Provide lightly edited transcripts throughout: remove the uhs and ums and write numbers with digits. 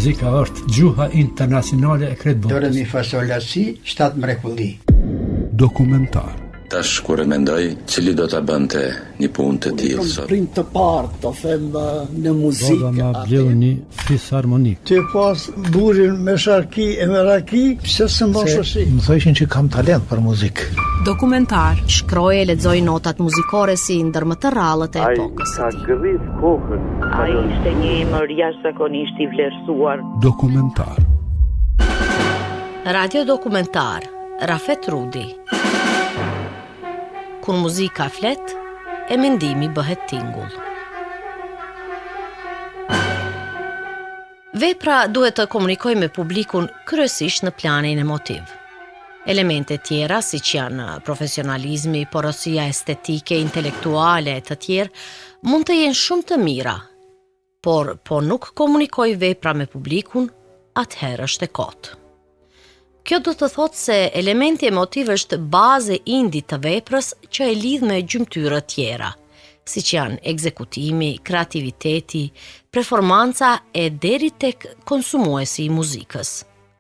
Muzika është gjuha internacionale e krejt botës. Do re mi fa sol la si, 7 mrekulli. Dokumentar. Tash kur e mendoj, cili do ta bënte një punë të tillë sot? Prim të parë, të them në muzikë. Baba ma bleu një fisharmonik. Ti pas burin me sharki e me raki, pse së mos si? Më thoshin që kam talent për muzikë. Dokumentar. Shkroi e lexoi notat muzikore si ndër më të rrallët e epokës së tij. Ai ka gërrit kokën. Ai ishte një emër jashtëzakonisht i vlerësuar. Dokumentar. Radio dokumentar. Rafet Rudi. Kur muzika flet, e mendimi bëhet tingull. Vepra duhet të komunikoj me publikun kryesisht në planin emotiv. Elemente tjera, si që janë profesionalizmi, porosia estetike, intelektuale e të tjerë, mund të jenë shumë të mira, por po nuk komunikoj vepra me publikun, atëherë është e kotë. Kjo do të thotë se elementi emotiv është bazë e indit të veprës që e lidh me gjymtyra tjera, si që janë ekzekutimi, kreativiteti, performanca e deri tek konsumuesi i muzikës.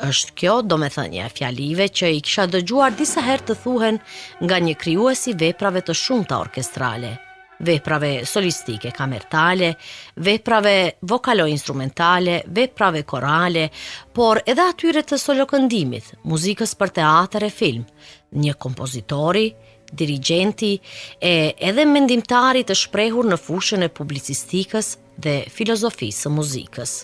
Është kjo domethënia e fjalive që i kisha dëgjuar disa herë të thuhen nga një krijuesi veprave të shumta orkestrale, veprave solistike kamertale, veprave vokalo-instrumentale, veprave korale, por edhe atyre të solokëndimit, muzikës për teatër e film, një kompozitori, dirigjenti e edhe mendimtari të shprehur në fushën e publicistikës dhe filozofisë së muzikës.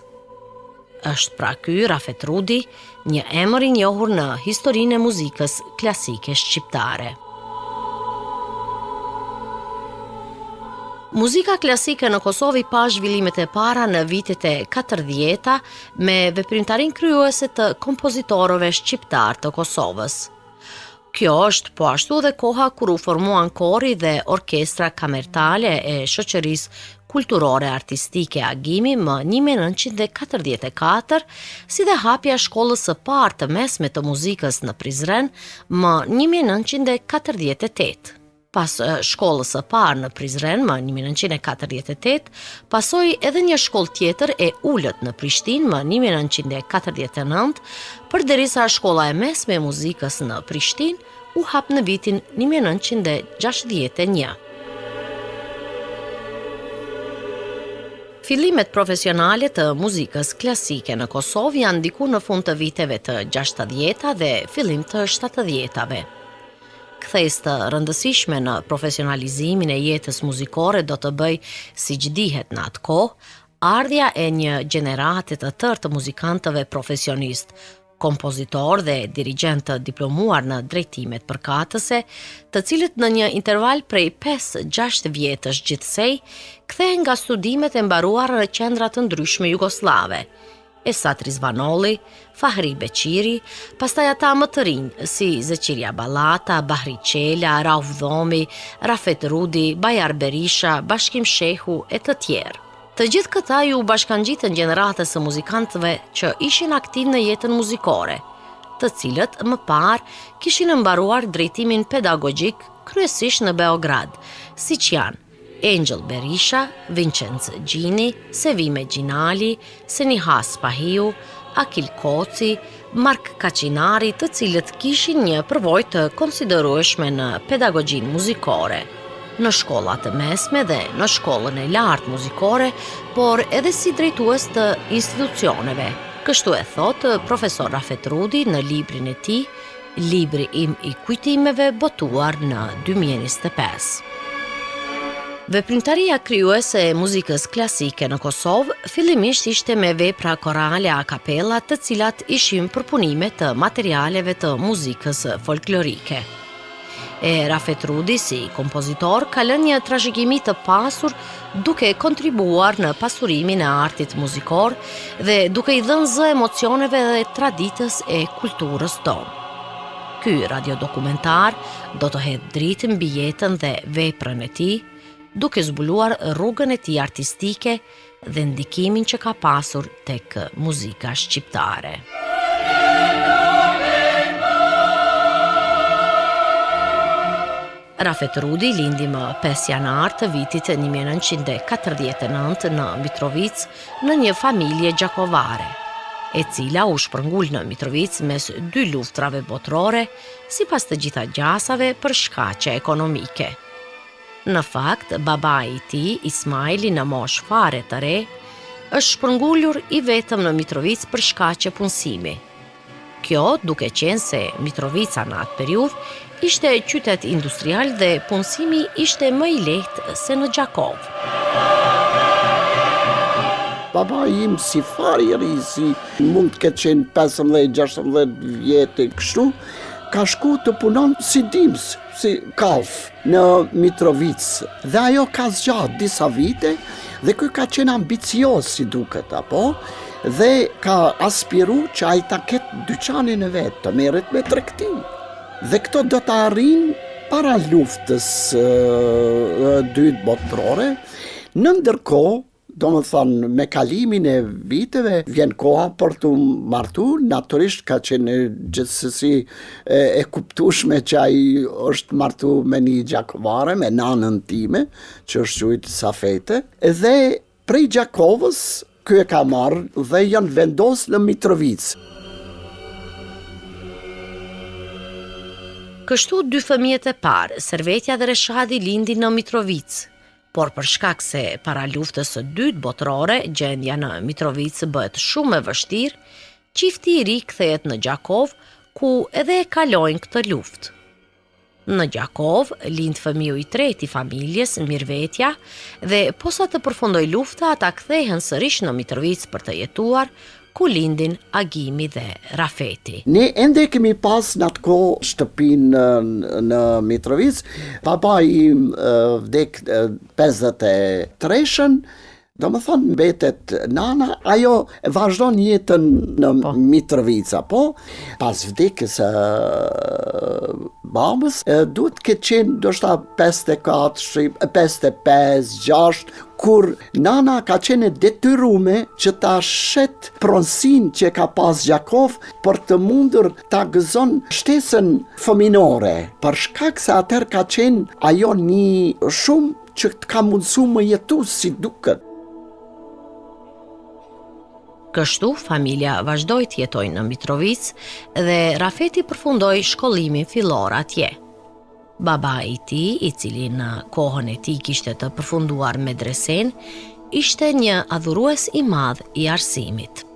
Është pra ky Rafet Rudi, një emër i njohur në historinë e muzikës klasike shqiptare. Muzika klasike në Kosovë pa zhvillimet e para në vitet e 40-ta me veprimtarin krijuese të kompozitorëve shqiptar të Kosovës. Kjo është po ashtu dhe koha kur u formuan kori dhe orkestra kamertale e shoqërisë kulturore artistike Agimi më 1944, si dhe hapja shkollës së parë të mesme të muzikës në Prizren më 1948. Pas shkollës së parë në Prizren më 1948, pasoi edhe një shkollë tjetër e ulët në Prishtinë më 1949, përderisa shkolla e mesme e muzikës në Prishtinë u hap në vitin 1961. Fillimet profesionale të muzikës klasike në Kosovë janë diku në fund të viteve të 60-ta dhe fillim të 70-tave. Kthesë të rëndësishme në profesionalizimin e jetës muzikore do të bëj, siç dihet në atë kohë, ardhja e një gjenerate të tërë të muzikantëve profesionist, kompozitor dhe dirigent të diplomuar në drejtimet përkatëse, të cilët në një interval prej 5-6 vjetësh gjithsej, kthehen nga studimet e mbaruara në qendra të ndryshme jugoslave, Esat Rizvanolli, Fahri Beqiri, pastaj ata më të rinj si Zeqiria Ballata, Bahri Qela, Rauf Dhomi, Rafet Rudi, Bajar Berisha, Bashkim Shehu e të tjerë. Të gjithë këta ju bashkangjitën gjeneratës së muzikantëve që ishin aktiv në jetën muzikore, të cilët më parë kishin mbaruar drejtimin pedagogjik kryesisht në Beograd, siç janë Angel Berisha, Vincenzo Gjini, Sevime Gjinali, Senihas Pahiu, Akil Koci, Mark Kaçinari, të cilët kishin një përvojë të konsiderueshme në pedagogjinë muzikore, në shkollat të mesme dhe në shkollën e lartë muzikore, por edhe si drejtues të institucioneve. Kështu e thot profesor Rafet Rudi në librin e tij, Libri im i kujtimeve, botuar në 2025. Veprimtaria krijuese e muzikës klasike në Kosovë fillimisht ishte me vepra korale a kapella, të cilat ishin përpunime të materialeve të muzikës folklorike. Rafet Rudi si kompozitor ka lënë një trashëgimi të pasur duke kontribuar në pasurimin e artit muzikor dhe duke i dhënë zë emocioneve dhe traditës e kulturës tonë. Ky radiodokumentar do të hedhë dritë mbi jetën dhe veprën e tij, duke zbuluar rrugën e tij artistike dhe ndikimin që ka pasur tek muzika shqiptare. Rafet Rudi lindi më 5 janar të vitit 1949 në Mitrovic në një familje gjakovare. e cila u shpërngull në Mitrovic mes 2 luftrave botërore, sipas të gjitha gjasave për shkaqe ekonomike. Në fakt, babai i tij, Ismaili, në moshë fare të re, është shpërngullur i vetëm në Mitrovic për shkaqe punësimi. Kjo duke qenë se Mitrovica në atë periudhë ishte qytet industrial dhe punësimi ishte më i lehtë se në Gjakov. Baba im si fari i ri, si mund të ketë qenë 15-16 vjetë kështu, ka shku të punon si dimës, si kalf në Mitrovic. Dhe ajo ka zgjatë disa vite dhe ky ka qenë ambicios si duket, apo? Dhe ka aspiru që ai ta ketë dyqanin e vetë, të merret me tregti. Dhe këto do të arrijnë para luftës dytë botërore. Në ndërkohë, do më thonë, me kalimin e viteve, vjen koha për të martu, naturisht ka qenë gjithsesi e kuptueshme që ai është martu me një gjakovare, me nanën time, që është quajtur Safete, dhe prej Gjakovës, ky e ka marrë dhe janë vendos në Mitrovic. Kështu 2 fëmijët e parë, Servetja dhe Reshadi, lindin në Mitrovic, por për shkak se para luftës së dytë botërore gjendja në Mitrovic bëhet shumë e vështirë, çifti i ri kthehet në Gjakov, ku edhe e kalojnë këtë luftë. Në Gjakov lind fëmiu i tretë i familjes, Mirvetja, dhe posa të përfundoj lufta, ata kthehen sërish në Mitrovic për të jetuar, ku lindin Agimi dhe Rafeti. Ne ende kemi pas në atë kohë shtëpin në Mitrovic. Papa i vdek 53-shën, do më thonë mbetet nana, ajo vazhdon jetën në Mitrovica, po pas vdekjes babës, duhet këtë qenë do shta 54, 55, 6, kur nana ka qenë detyrume që ta shet pronësin që ka pas Gjakov për të mundur ta gëzon shtesën fëminore, për shkak se atër ka qenë ajo një shumë që të ka mundësu më jetu si duket. Kështu, familja vazhdoi të jetojë në Mitrovic dhe Rafeti përfundoi shkollimin fillor atje. Babai i tij, i cili në kohën e tij kishte të përfunduar medresen, ishte një adhurues i madh i arsimit.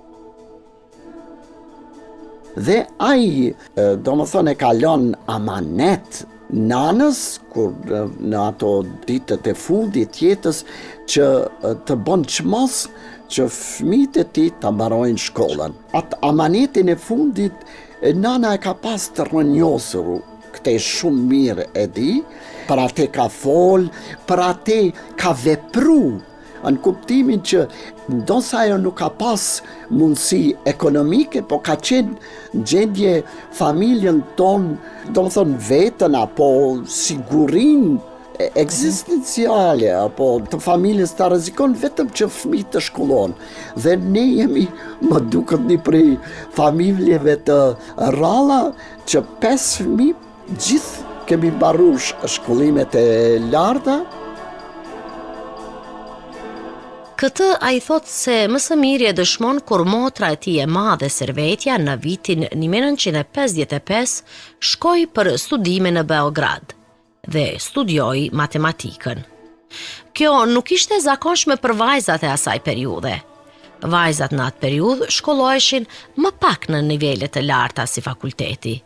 Dhe ai, do më thonë, e kalon amanet nanës, kur në ato ditët e fundit jetës, që të bën çmos që fëmijët e tij ta mbarojnë shkollën. Atë amanetin e fundit, nana e ka pas të rënjosur, këtë shumë mirë e di, për atë ka fol, për atë ka vepru, në kuptimin që ndosa ajo nuk ka pas mundësi ekonomike, po ka qenë gjendje familjen tonë, do më thonë vetën, apo sigurin ekzistenciale, apo të familjes të rrezikon vetëm që fëmijët të shkollon. Dhe ne jemi, më duket, një prej familjeve të rralla që 5 fëmijë gjithë kemi mbaruar shkollimet e larta. Këtë a i thot se më së miri e dëshmon kur motra e tij e madhe Servetja në vitin 1955 shkoi për studime në Beograd dhe studioi matematikën. Kjo nuk ishte zakonshme për vajzat e asaj periudhe. Vajzat në atë periudhë shkolloheshin më pak në nivelet e larta si fakulteti.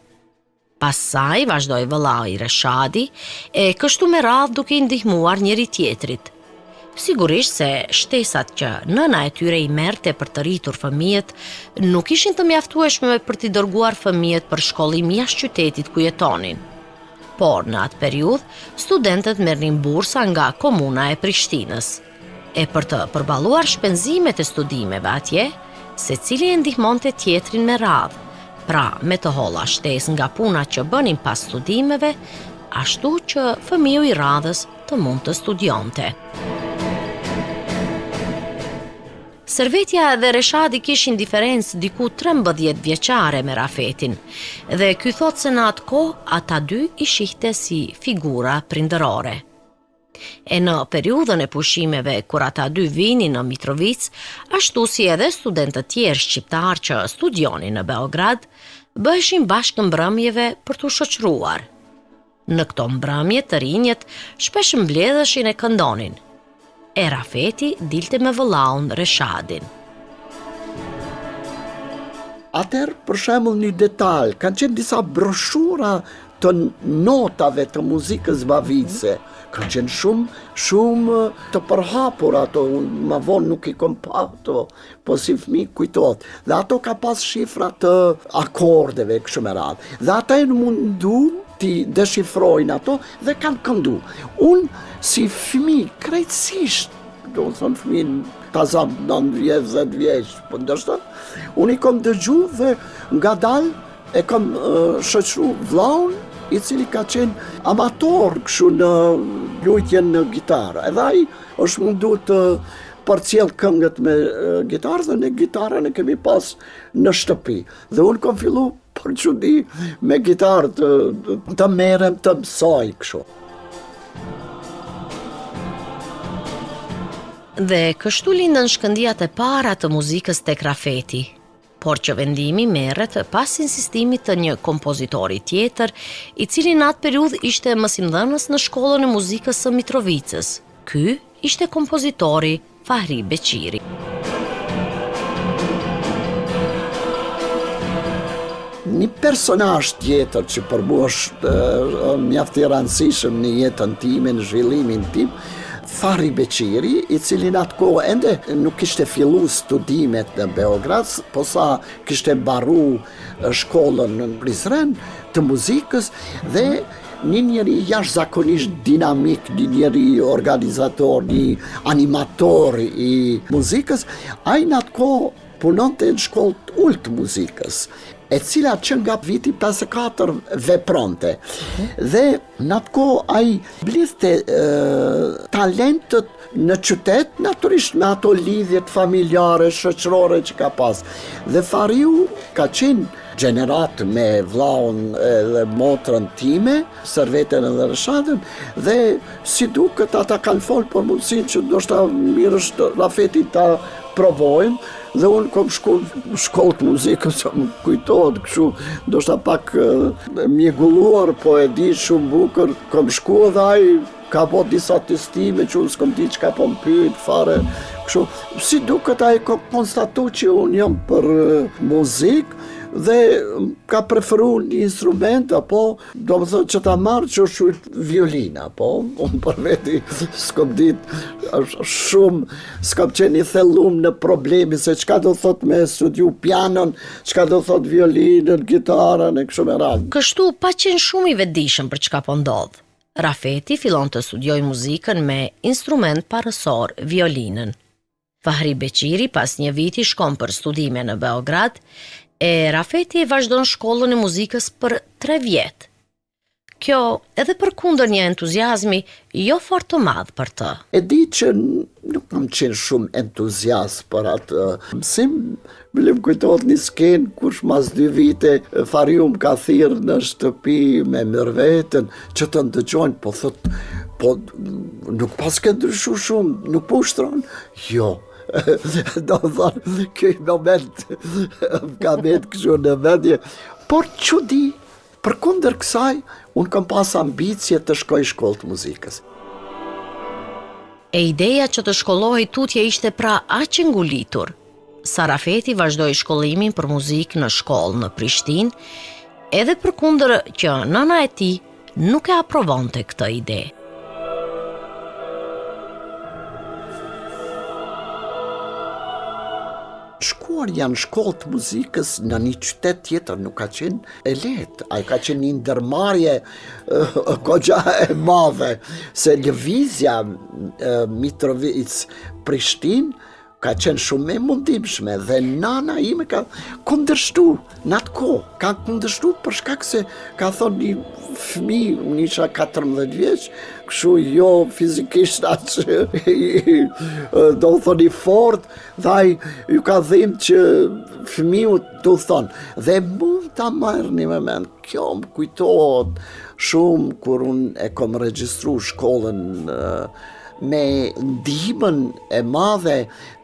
Pas saj vazhdoi vëllai Reshadi e kështu me radhë duke i ndihmuar njëri tjetrit. Sigurisht se shtesat që nëna e tyre i merrte për të rritur fëmijët nuk ishin të mjaftueshme për t'i dërguar fëmijët për shkollim jashtë qytetit ku jetonin. Por në atë periudhë, studentët merrnin bursa nga komuna e Prishtinës. E për të përballuar shpenzimet e studimeve atje, secili e ndihmonte tjetrin me radhë, pra me të holla shtesë nga puna që bënin pas studimeve, ashtu që fëmiu i radhës të mund të studionte. Servetja dhe Reshadi kishin diferencë diku 13 vjeçare me Rafetin, dhe ky thot se në atë kohë ata dy i shihte si figura prindërore. E në periudhën e pushimeve, kur ata dy vinin në Mitrovic, ashtu si edhe studentët tjerë shqiptar që studionin në Beograd, bëheshin bashkë mbrëmjeve për t'u shoqëruar. Në këto mbrëmje të rinjët shpesh mbledheshin e këndonin. E Rafeti dilte me vëllaun Reshadin. Atëherë, për shembull, një detaj, kanë qenë disa broshura të notave të muzikës bavice. Kanë qenë shumë të përhapur ato, unë më vonë nuk i kom pa ato, po si fëmijë kujtohet. Dhe ato ka pas shifra të akordeve kështu me radhë. Dhe ata janë mundu ti deshifrojnë ato dhe kanë këndu. Unë si fëmijë krejtësisht, do të thonë fëmijën tazam 9 vjeç, 10 vjeç, po ndoshta unë i kom dëgju dhe nga dal e kom shoqëru vllaun i cili ka qenë amator kështu në lutjen në gitarë. Edhe ai është mundu të përcjell këngët me gitarë dhe ne gitarën e kemi pas në shtëpi. Dhe unë kom fillu për çudi me gitarë të merrem të mësoj kështu. Dhe kështu lindën shkëndijat e para të muzikës tek Rafeti, por që vendimi merret pas insistimit të një kompozitori tjetër, i cili në atë periudhë ishte mësimdhënës në shkollën e muzikës së Mitrovicës. Ky ishte kompozitori Fahri Beqiri. Një personazh tjetër që për mua është mjaft i rëndësishëm në jetën time, në zhvillimin tim, Fahri Beqiri, i cili në atë kohë ende nuk kishte fillu studimet në Beograd, po sa kishte mbaru shkollën në Prizren të muzikës dhe një njeri jashtëzakonisht dinamik, një njeri organizator, një animator i muzikës, ai në atë kohë punonte në shkollë të ulët muzikës, e cila që nga viti 54 vepronte. Dhe në atë kohë ai bliste talentët në qytet, naturisht me ato lidhjet familjare, shoqërore që ka pas. Dhe Fahriu ka qenë gjenerat me vllaun dhe motrën time, Serveten dhe Reshadën, dhe si duket ata kanë folë për mundësinë që ndoshta mirë është Rafeti ta provojnë, dhe unë kom shku në shkollë të muzikës, më kujtohet kështu, ndoshta pak mjegulluar, po e di shumë bukur, kom shku dhe ai ka po disa testime që unë s'kom di që ka po më pyet fare, kështu. Si duket ai ka konstatu që unë jam për muzikë, dhe ka preferu një instrument, apo do më thënë që ta marrë që është violina, po unë për veti s'kom ditë shumë, s'kom qenë i thellum në problemi se çka do thot me studiu pianon, çka do thot violinën, gitarën e kështu me radhë. Kështu pa qenë shumë i vetëdijshëm për çka po ndodh. Rafeti fillon të studiojë muzikën me instrument parësor, violinën. Fahri Beqiri pas një viti shkon për studime në Beograd, e Rafeti e vazhdon shkollën e muzikës për 3 vjet. Kjo edhe përkundër një entuziazmi jo fort të madh për të. E di që nuk kam qenë shumë entuziast për atë mësim. Më kujtohet një skenë kush mas 2 vite Fahriu më ka thirrë në shtëpi me mërvetën që të ndëgjojnë, po thot, po nuk pas ke ndryshu shumë, nuk po ushtron? Jo. Do thonë, këj moment ka met kështu në vendje, por që di, përkundër kësaj, unë kam pas ambicje të shkoj shkollë të muzikës. E ideja që të shkollohej tutje ishte pra aq e ngulitur. Sa Rafeti vazhdoi shkollimin për muzikë në shkollë në Prishtinë, edhe përkundër që nëna e tij nuk e aprovonte këtë ide. Shkuarja në shkollë të muzikës në një qytet tjetër nuk ka qenë e lehtë. Ai ka qenë një ndërmarrje goxha e madhe, se lëvizja Mitrovic-Prishtinë ka qenë shumë e mundimshme dhe nana ime ka kundërshtu në atë kohë. Ka kundërshtu për shkak se ka thonë një fëmijë, unë isha 14 vjeç, kështu jo fizikisht atë do thonë i fort, dhe ai ju ka dhimbë që fëmiu do thonë. Dhe mund ta marrni me mend, kjo më kujtohet shumë kur unë e kom regjistru shkollën me ndihmën e madhe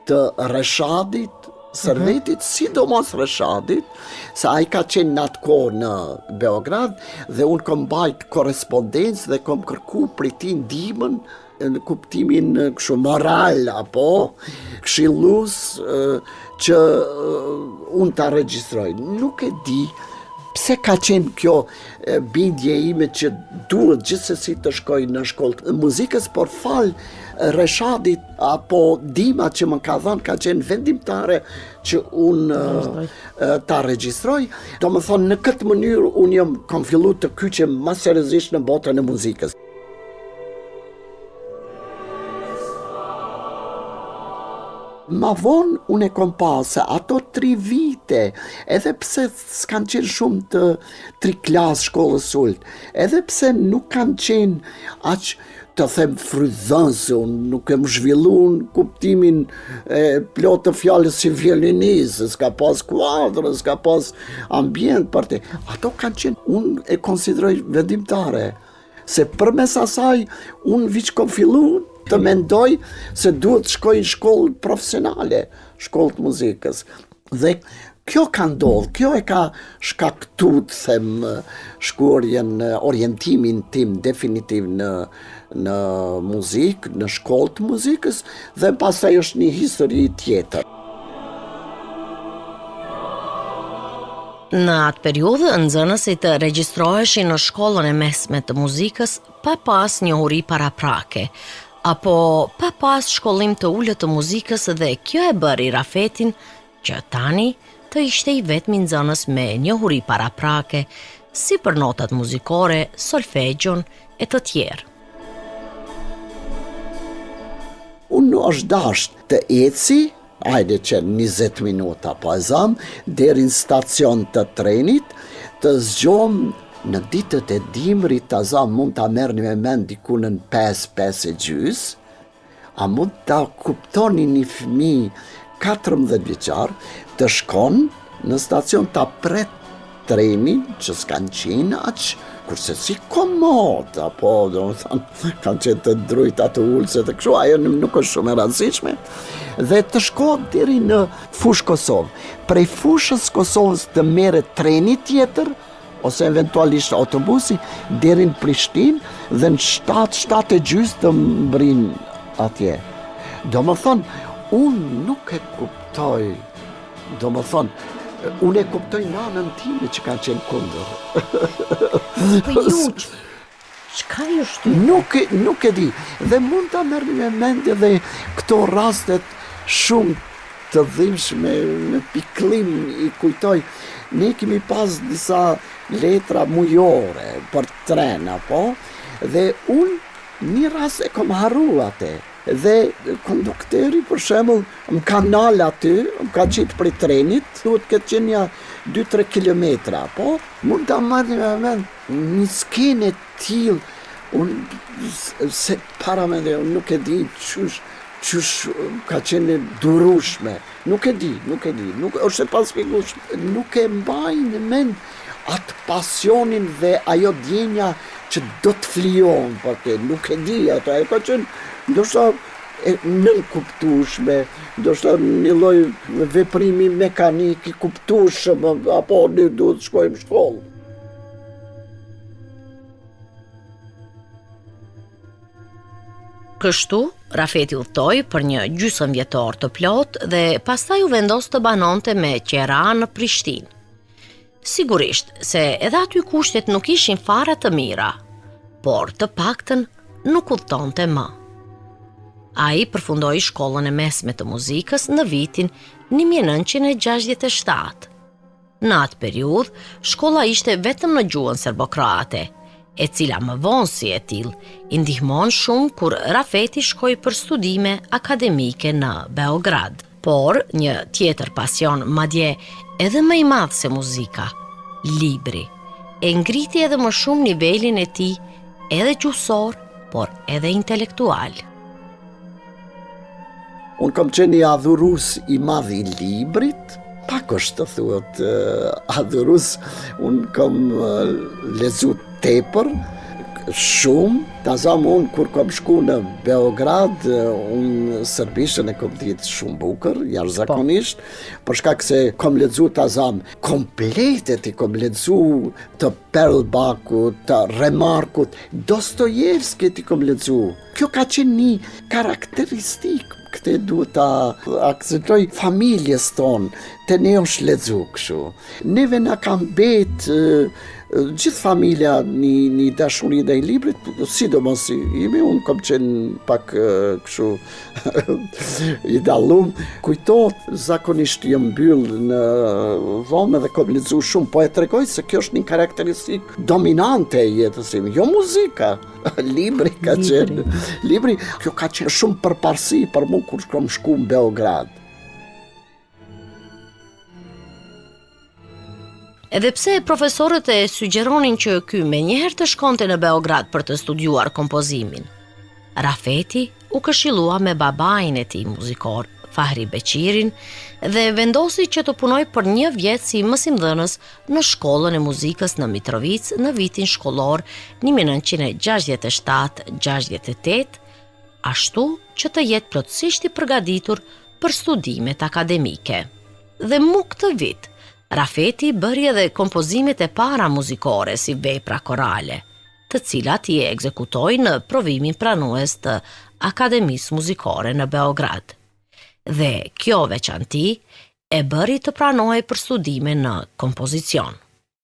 të Reshadit, Servetit, sidomos Reshadit, se ai ka qenë në atë kohë në Beograd dhe unë kom bajt korespondencë dhe kom kërku për ti ndihmën në kuptimin kështu moral apo këshillus që unë ta regjistroj. Nuk e di pse ka qenë kjo bindje ime që duhet gjithsesi të shkoj në shkollë të muzikës, por fal Reshadit apo dima që më ka dhënë ka qenë vendimtare që unë ta regjistroj. Do më thonë, në këtë mënyrë unë kom fillu të kyqem më seriozisht në botën e muzikës. Ma vonë unë e kom pa se ato 3 vite, edhe pse s'kan qenë shumë të 3 klasë shkollës sultë, edhe pse nuk kanë qenë aq të them fryzënse, unë nuk e më zhvillu në kuptimin plot të fjallës si violinisë, s'ka pas kuadrë, s'ka pas ambient për te. Ato kanë qenë, unë e konsideroj vendimtare, se përmes asaj unë viç kom fillu të mendoj se duhet shkoj në shkollë profesionale, shkollë të muzikës. Dhe kjo ka ndodhë, kjo e ka shkaktu të them shkuarjen, orientimin tim definitiv në muzikë, në shkollë të muzikës, dhe pastaj është një histori tjetër. Në atë periudhë, nxënësit regjistroheshin në shkollën e mesme të muzikës pa pas njohuri paraprake, apo pa pas shkollim të ullët të muzikës, dhe kjo e bëri Rafetin që tani të ishte i vetmi nxënës me njohuri paraprake, si për notat muzikore, solfegjon e të tjerë. Unë është dasht të eci, hajde që 20 minuta pa zam, deri në stacion të trenit, të zgjom në ditët e dimrit të zam mund të merrni me mend diku në 5 e gjys, a mund të kuptoni një fëmijë 14 vjeçar të shkon në stacion të pret trenin që s'kan qenë aq, kurse si komod, apo do më thonë, kanë qenë të drujta të ulse të kështu, ajo nuk është shumë e rëndësishme, dhe të shkon deri në fushë Kosovë. Prej fushës Kosovës të merret treni tjetër, ose eventualisht autobusi, deri në Prishtinë, dhe në 7 e gjys të mbrin atje. Do më thonë, unë nuk e kuptoj, do më thonë, unë e kuptoj nanën time që ka qenë kundër. Po ju, çka ju shty? Nuk e di. Dhe mund ta merrni me mendje dhe këto rastet shumë të dhimbshme me pikëllim i kujtoj. Ne kemi pas disa letra mujore për tren, apo? Dhe unë një rast e kom harru atë. Dhe kondukteri, për shembull, më ka nal aty, më ka qitë prej trenit, duhet këtë qenë ja 2-3 kilometra, po? Mund ta marrni me mend një skenë tillë, unë se para mendoj, nuk e di qysh ka qenë durueshme, nuk e di, nuk është e paspjegueshme, nuk e mbaj në mend atë pasionin dhe ajo djenja që do të flijon, porque nuk e di ato, ajo ka qenë ndoshta nënkuptueshme, ndoshta një lloj veprimi mekanik i kuptueshëm, apo ne duhet të shkojmë në shkollë. Kështu, Rafeti udhtoi për një gjysmëvjetor të plot dhe pastaj u vendos të banonte me qera në Prishtinë. Sigurisht se edhe aty kushtet nuk ishin fare të mira, por të paktën nuk udhtonte më. Ai përfundoi shkollën e mesme të muzikës në vitin 1967. Në atë periudhë, shkolla ishte vetëm në gjuhën serbokroate, e cila më vonë si e tillë i ndihmon shumë kur Rafeti shkoi për studime akademike në Beograd. Por një tjetër pasion, madje edhe më i madh se muzika, libri, e ngriti edhe më shumë nivelin e tij, edhe gjuhësor, por edhe intelektual. Unë kam qenë i adhurus i madh i librit, pak është të thuhet adhurus, unë kam lexuar tepër, shumë. Tazam unë kur kom shku në Beograd, unë serbishën e kom ditë shumë bukur, jashtëzakonisht, për shkak se kom lexu tazam kompletet, i kom lexu të Perlbakut, të Remarkut, Dostojevskit i kom lexu. Kjo ka qenë një karakteristik. Këtë duhet ta akcentoj familjes tonë, të ne është lexu kështu. Neve na kam betë gjithë familja një dashuri ndaj librit, sidomos imi, unë kam qenë pak kështu i dallum. Kujtohet, zakonisht jam mbyll në dhomë dhe kam lexuar shumë, po e tregoj se kjo është një karakteristik dominante e jetës ime, jo muzika. Libri ka qenë. Libri, kjo ka qenë shumë përparësi për mua kur kam shku në Beograd. Edhe pse profesorët e sugjeronin që ky menjëherë të shkonte në Beograd për të studiuar kompozimin, Rafeti u këshillua me babain e tij muzikor, Fahri Beqirin, dhe vendosi që të punoj për 1 vjet si mësimdhënës në shkollën e muzikës në Mitrovic në vitin shkollor 1967-68, ashtu që të jetë plotësisht i përgatitur për studimet akademike. Dhe mu këtë vit, Rafeti bëri edhe kompozimet e para muzikore si vepra korale, të cilat i ekzekutoi në provimin pranues të Akademisë Muzikore në Beograd. Dhe kjo veçanti e bëri të pranohej për studime në kompozicion.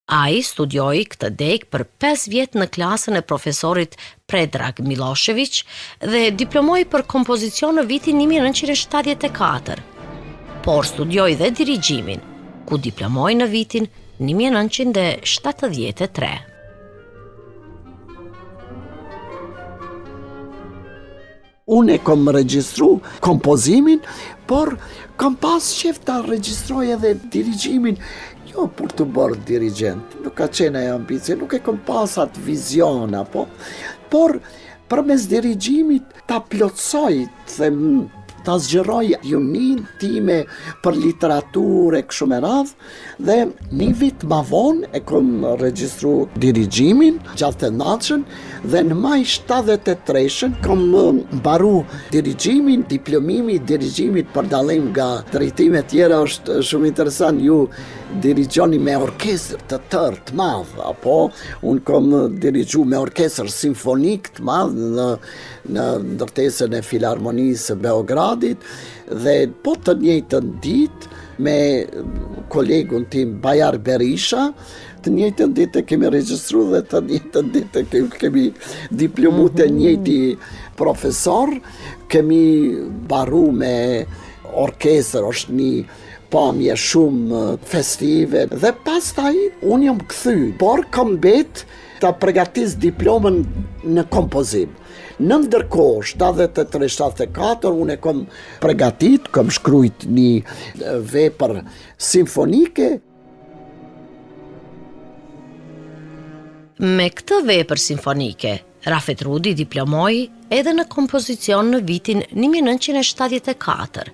Ai studioi këtë deg për 5 vjet në klasën e profesorit Predrag Milošević dhe diplomoi për kompozicion në vitin 1974, por studioi dhe dirigjimin, ku diplomoi në vitin 1973. Unë e kom regjistru kompozimin, por kom pas qef ta regjistroj edhe dirigjimin, jo për të bërë dirigent, nuk ka qenë e ambicie, nuk e kom pas atë vizion, por përmes dirigjimit ta plotsoj, ta zgjeroj junin time për literaturë e kështu me radhë, dhe një vit ma vonë e kom regjistru dirigjimin gjatë të natshën, dhe në maj 73-shën kom mbaru dirigjimin, diplomimi i dirigjimit për dallim nga drejtime tjera është shumë interesant, ju dirigjoni me orkestër të tërë të madh, apo unë kom dirigju me orkestër simfonik të madh në ndërtesën e Filharmonisë së Beogradit, dhe po të njëjtën ditë me kolegun tim Bajar Berisha, të njëjtën ditë kemi regjistru dhe të njëjtën ditë kemi diplomu të njëjti profesor, kemi baru me orkestër, është një pamje shumë festive, dhe pastaj unë jam kthy, por kam bet ta përgatis diplomën në kompozim. Në ndërkohë, 73-74, unë e kom përgatit, kom shkrujt një vepër simfonike. Me këtë vepër simfonike, Rafet Rudi diplomoi edhe në kompozicion në vitin 1974,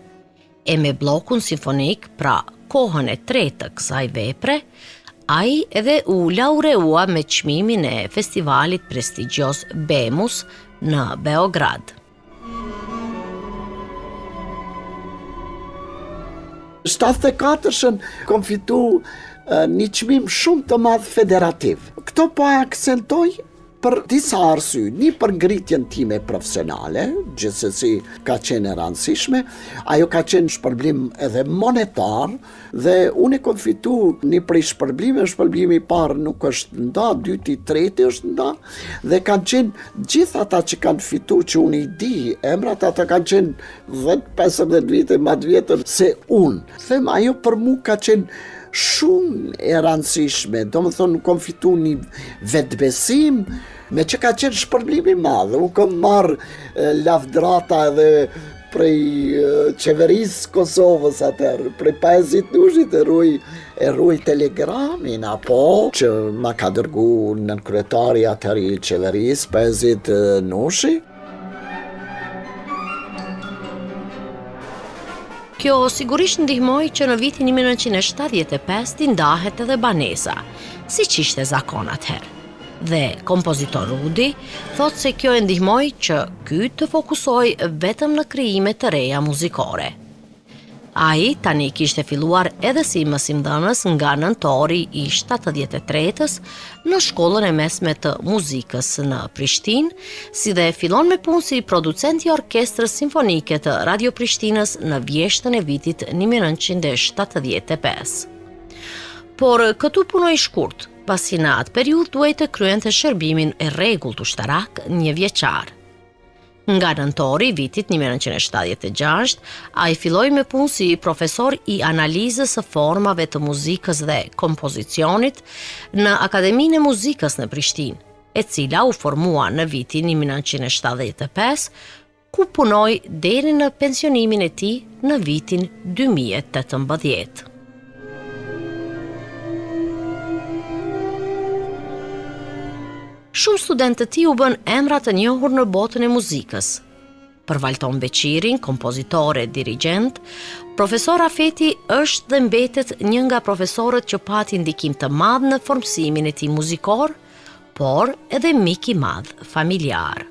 e me blokun simfonik, pra kohën e 3 të kësaj vepre, ai edhe u laureua me çmimin e festivalit prestigjos Bemus në Beograd. 74-shën kom fitu një çmim shumë të madh federativ. Këto po aksentoj për disa arsye, një për ngritjen time profesionale, gjithsesi ka qenë e rëndësishme, ajo ka qenë shpërblim edhe monetar, dhe unë e kom fitu një prej shpërblime, shpërblimi i parë nuk është nda, dyti, treti është nda, dhe kanë qenë gjithë ata që kanë fitu që unë i di, emrat ata kanë qenë 10-15 vite më të vjetër se unë. Them, ajo për mu ka qenë shumë e rëndësishme, do më thonë nuk kom fitu një vetbesim, me që ka qenë shpërblimi madhë. Unë kom marrë lavdrata edhe prej qeverisë Kosovës atër, prej Pajezit Nushit e ruaj telegramin, apo që ma ka dërgu nën kryetari atër i qeverisë Pajezit Nushi. Kjo sigurisht ndihmoi që në vitin 1975 t'i ndahet edhe banesa, siç ishte zakon atëherë. Dhe kompozitor Rudi thot se kjo e ndihmoi që ky të fokusoj vetëm në krijime të reja muzikore. Ai tani kishte filluar edhe si mësimdhënës nga nëntori i 73-s në shkollën e mesme të muzikës në Prishtinë, si dhe fillon me punë si producent i orkestrës simfonike të Radio Prishtinës në vjeshtën e vitit 1975. Por këtu punoi shkurt, pasi në atë periudhë duhej të kryente shërbimin e rregullt ushtarak 1 vjeçar. Nga nëntori vitit 1976, ai filloi me punë si profesor i analizës së formave të muzikës dhe kompozicionit në Akademinë e Muzikës në Prishtinë, e cila u formua në vitin 1975, ku punoi deri në pensionimin e tij në vitin 2018. Shumë studentë të tij u bën emra të njohur në botën e muzikës. Për Valton Beqirin, kompozitor e dirigjent, profesor Rafeti është dhe mbetet një nga profesorët që pati ndikim të madh në formsimin e tij muzikor, por edhe mik i madh familjar.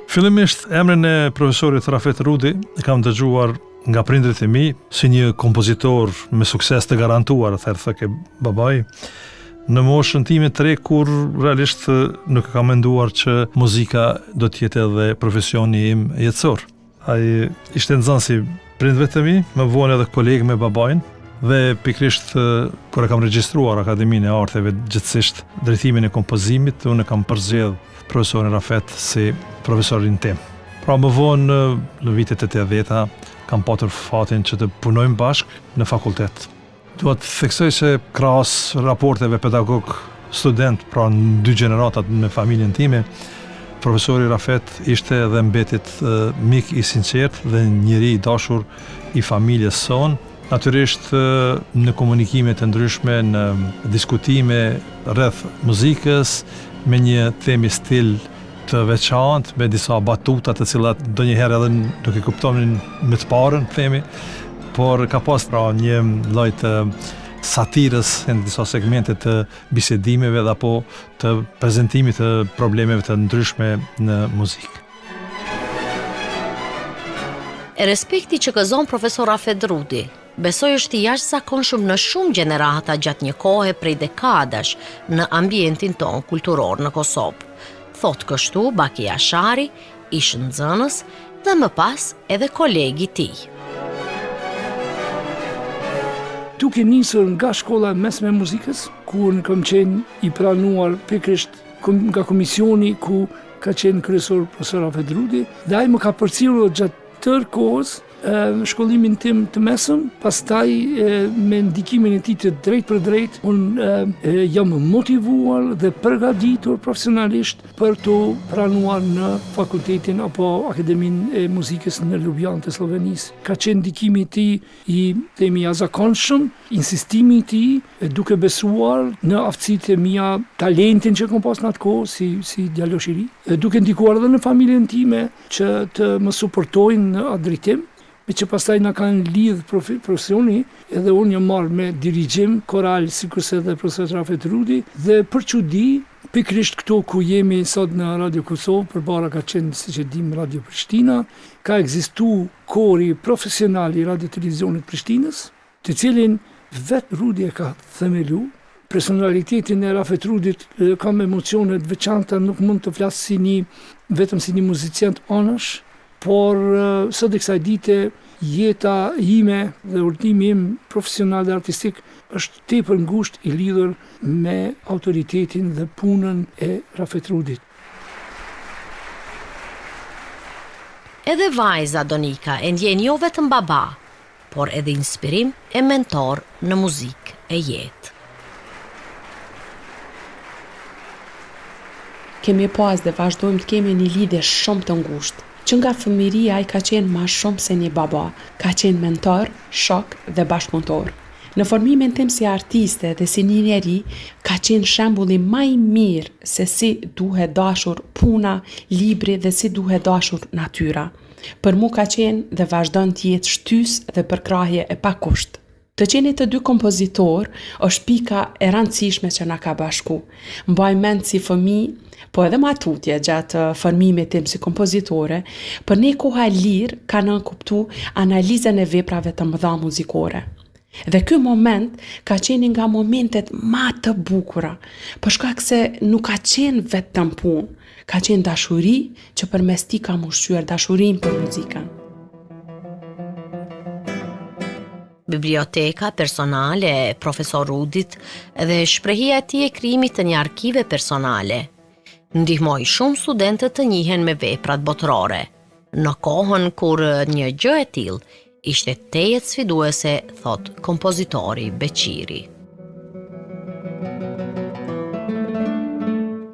Fillimisht emrin e profesorit Rafet Rudi e kam dëgjuar nga prindrit e mi si një kompozitor me sukses të garantuar, thënë babai, në moshën time të re kur realisht nuk kam menduar që muzika do të jetë edhe profesioni im jetësor. Ai ishte nxënës i prindve të mi, më vonë edhe kolegë me babain, dhe pikrisht kur e kam regjistruar Akademinë e Arteve gjithsesisht drejtimin e kompozimit, unë kam përzgjedh profesorin Rafet si profesorin tim. Pra më vonë në vitet e 80-ta kam patur fatin që të punojmë bashk në fakultet. Dua të theksoj se krahas raporteve pedagog-student, pra në 2 gjeneratat me familjen time, profesori Rafet ishte dhe mbetit mik i sinqert dhe njeri i dashur i familjes son. Natyrisht në komunikime të ndryshme, në diskutime rreth muzikës, me një themi stil të veçantë, me disa batuta të cilat ndonjëherë edhe nuk e kuptonin me të parën, themi, por ka pas pra një lloj të satirës në disa segmente të bisedimeve dhe apo të prezantimit të problemeve të ndryshme në muzikë. E respekti që gëzon profesor Rafet Rudi, besoj është i jashtëzakonshëm në shumë gjenerata gjatë një kohe prej dekadash në ambientin ton kulturor në Kosovë. Thot kështu Baki Ashari, ish nxënës dhe më pas edhe kolegi i tij. Duke nisur nga shkolla mesme e muzikës, ku në kam qenë i pranuar pikrisht nga komisioni ku ka qenë kryesor profesor Rafet Rudi, dhe ai më ka përcjellur gjatë tërë kohës shkollimin tim të mesëm, pastaj me ndikimin e tij të drejt për drejt, unë jam motivuar dhe përgatitur profesionalisht për të pranuar në fakultetin apo Akademinë e Muzikës në Ljubljanë të Slovenisë. Ka qenë ndikimi i tij i themi jashtëzakonshëm, insistimi i tij duke besuar në aftësitë e mia, talentin që kam pas në atë kohë si djalosh i ri, duke ndikuar edhe në familjen time që të më suportojnë në atë drejtim, me që pastaj na kanë lidh profesioni, edhe unë jam marrë me dirigjim koral, sikurse edhe profesor Rafet Rudi, dhe për çudi, pikrisht këtu ku jemi sot në Radio Kosovë, përpara ka qenë, siç e dim, Radio Prishtina, ka ekzistuar kori profesional i Radio Televizionit Prishtinës, të cilin vetë Rudi e ka themelu. Personalitetin e Rafet Rudit kam emocione të veçanta, nuk mund të flas vetëm si një muzicient anash, por sot e kësaj dite jeta ime dhe urtimi im profesional dhe artistik është tepër ngushtë i lidhur me autoritetin dhe punën e Rafet Rudit. Edhe vajza Donika e ndjen jo vetëm baba, por edhe inspirim e mentor në muzikë e jetë. Kemi pas dhe vazhdojmë të kemi një lidhje shumë të ngushtë, që nga fëmiria ai ka qenë ma shumë se një baba, ka qenë mentor, shok dhe bashkëpunëtor. Në formimin tim si artiste dhe si një njeri, ka qenë shembulli më i mirë se si duhet dashur puna, libri dhe si duhet dashur natyra. Për mu ka qenë dhe vazhdon të jetë shtys dhe përkrahje e pakusht. Të qenit të dy kompozitor është pika e rëndësishme që na ka bashku. Mbaj mend si fëmijë, po edhe matutje gjatë formimit tim si kompozitore, për ne koha e lirë ka nënkuptu analizën e veprave të mëdha muzikore. Dhe ky moment ka qenë nga momentet ma të bukura, për shkak se nuk ka qenë vetëm punë, ka qenë dashuri që përmes tij kam ushqyer dashurinë për muzikën. Biblioteka personale e profesor Rudit dhe shprehja e tij e krijimit të një arkive personale ndihmoi shumë studentët të njihen me veprat botërore, në kohën kur një gjë e tillë ishte tejet sfiduese, thot kompozitori Beqiri.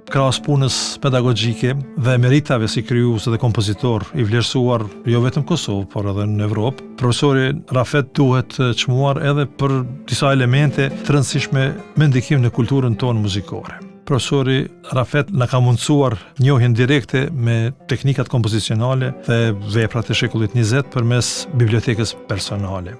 Krahas punës pedagogjike dhe meritave si krijues dhe kompozitor i vlerësuar jo vetëm në Kosovë, por edhe në Evropë, profesori Rafet duhet çmuar edhe për disa elemente të rëndësishme me ndikim në kulturën tonë muzikore. Profesori Rafet na ka mundësuar njohjen direkte me teknikat kompozicionale dhe veprat e shekullit 20 përmes bibliotekës personale.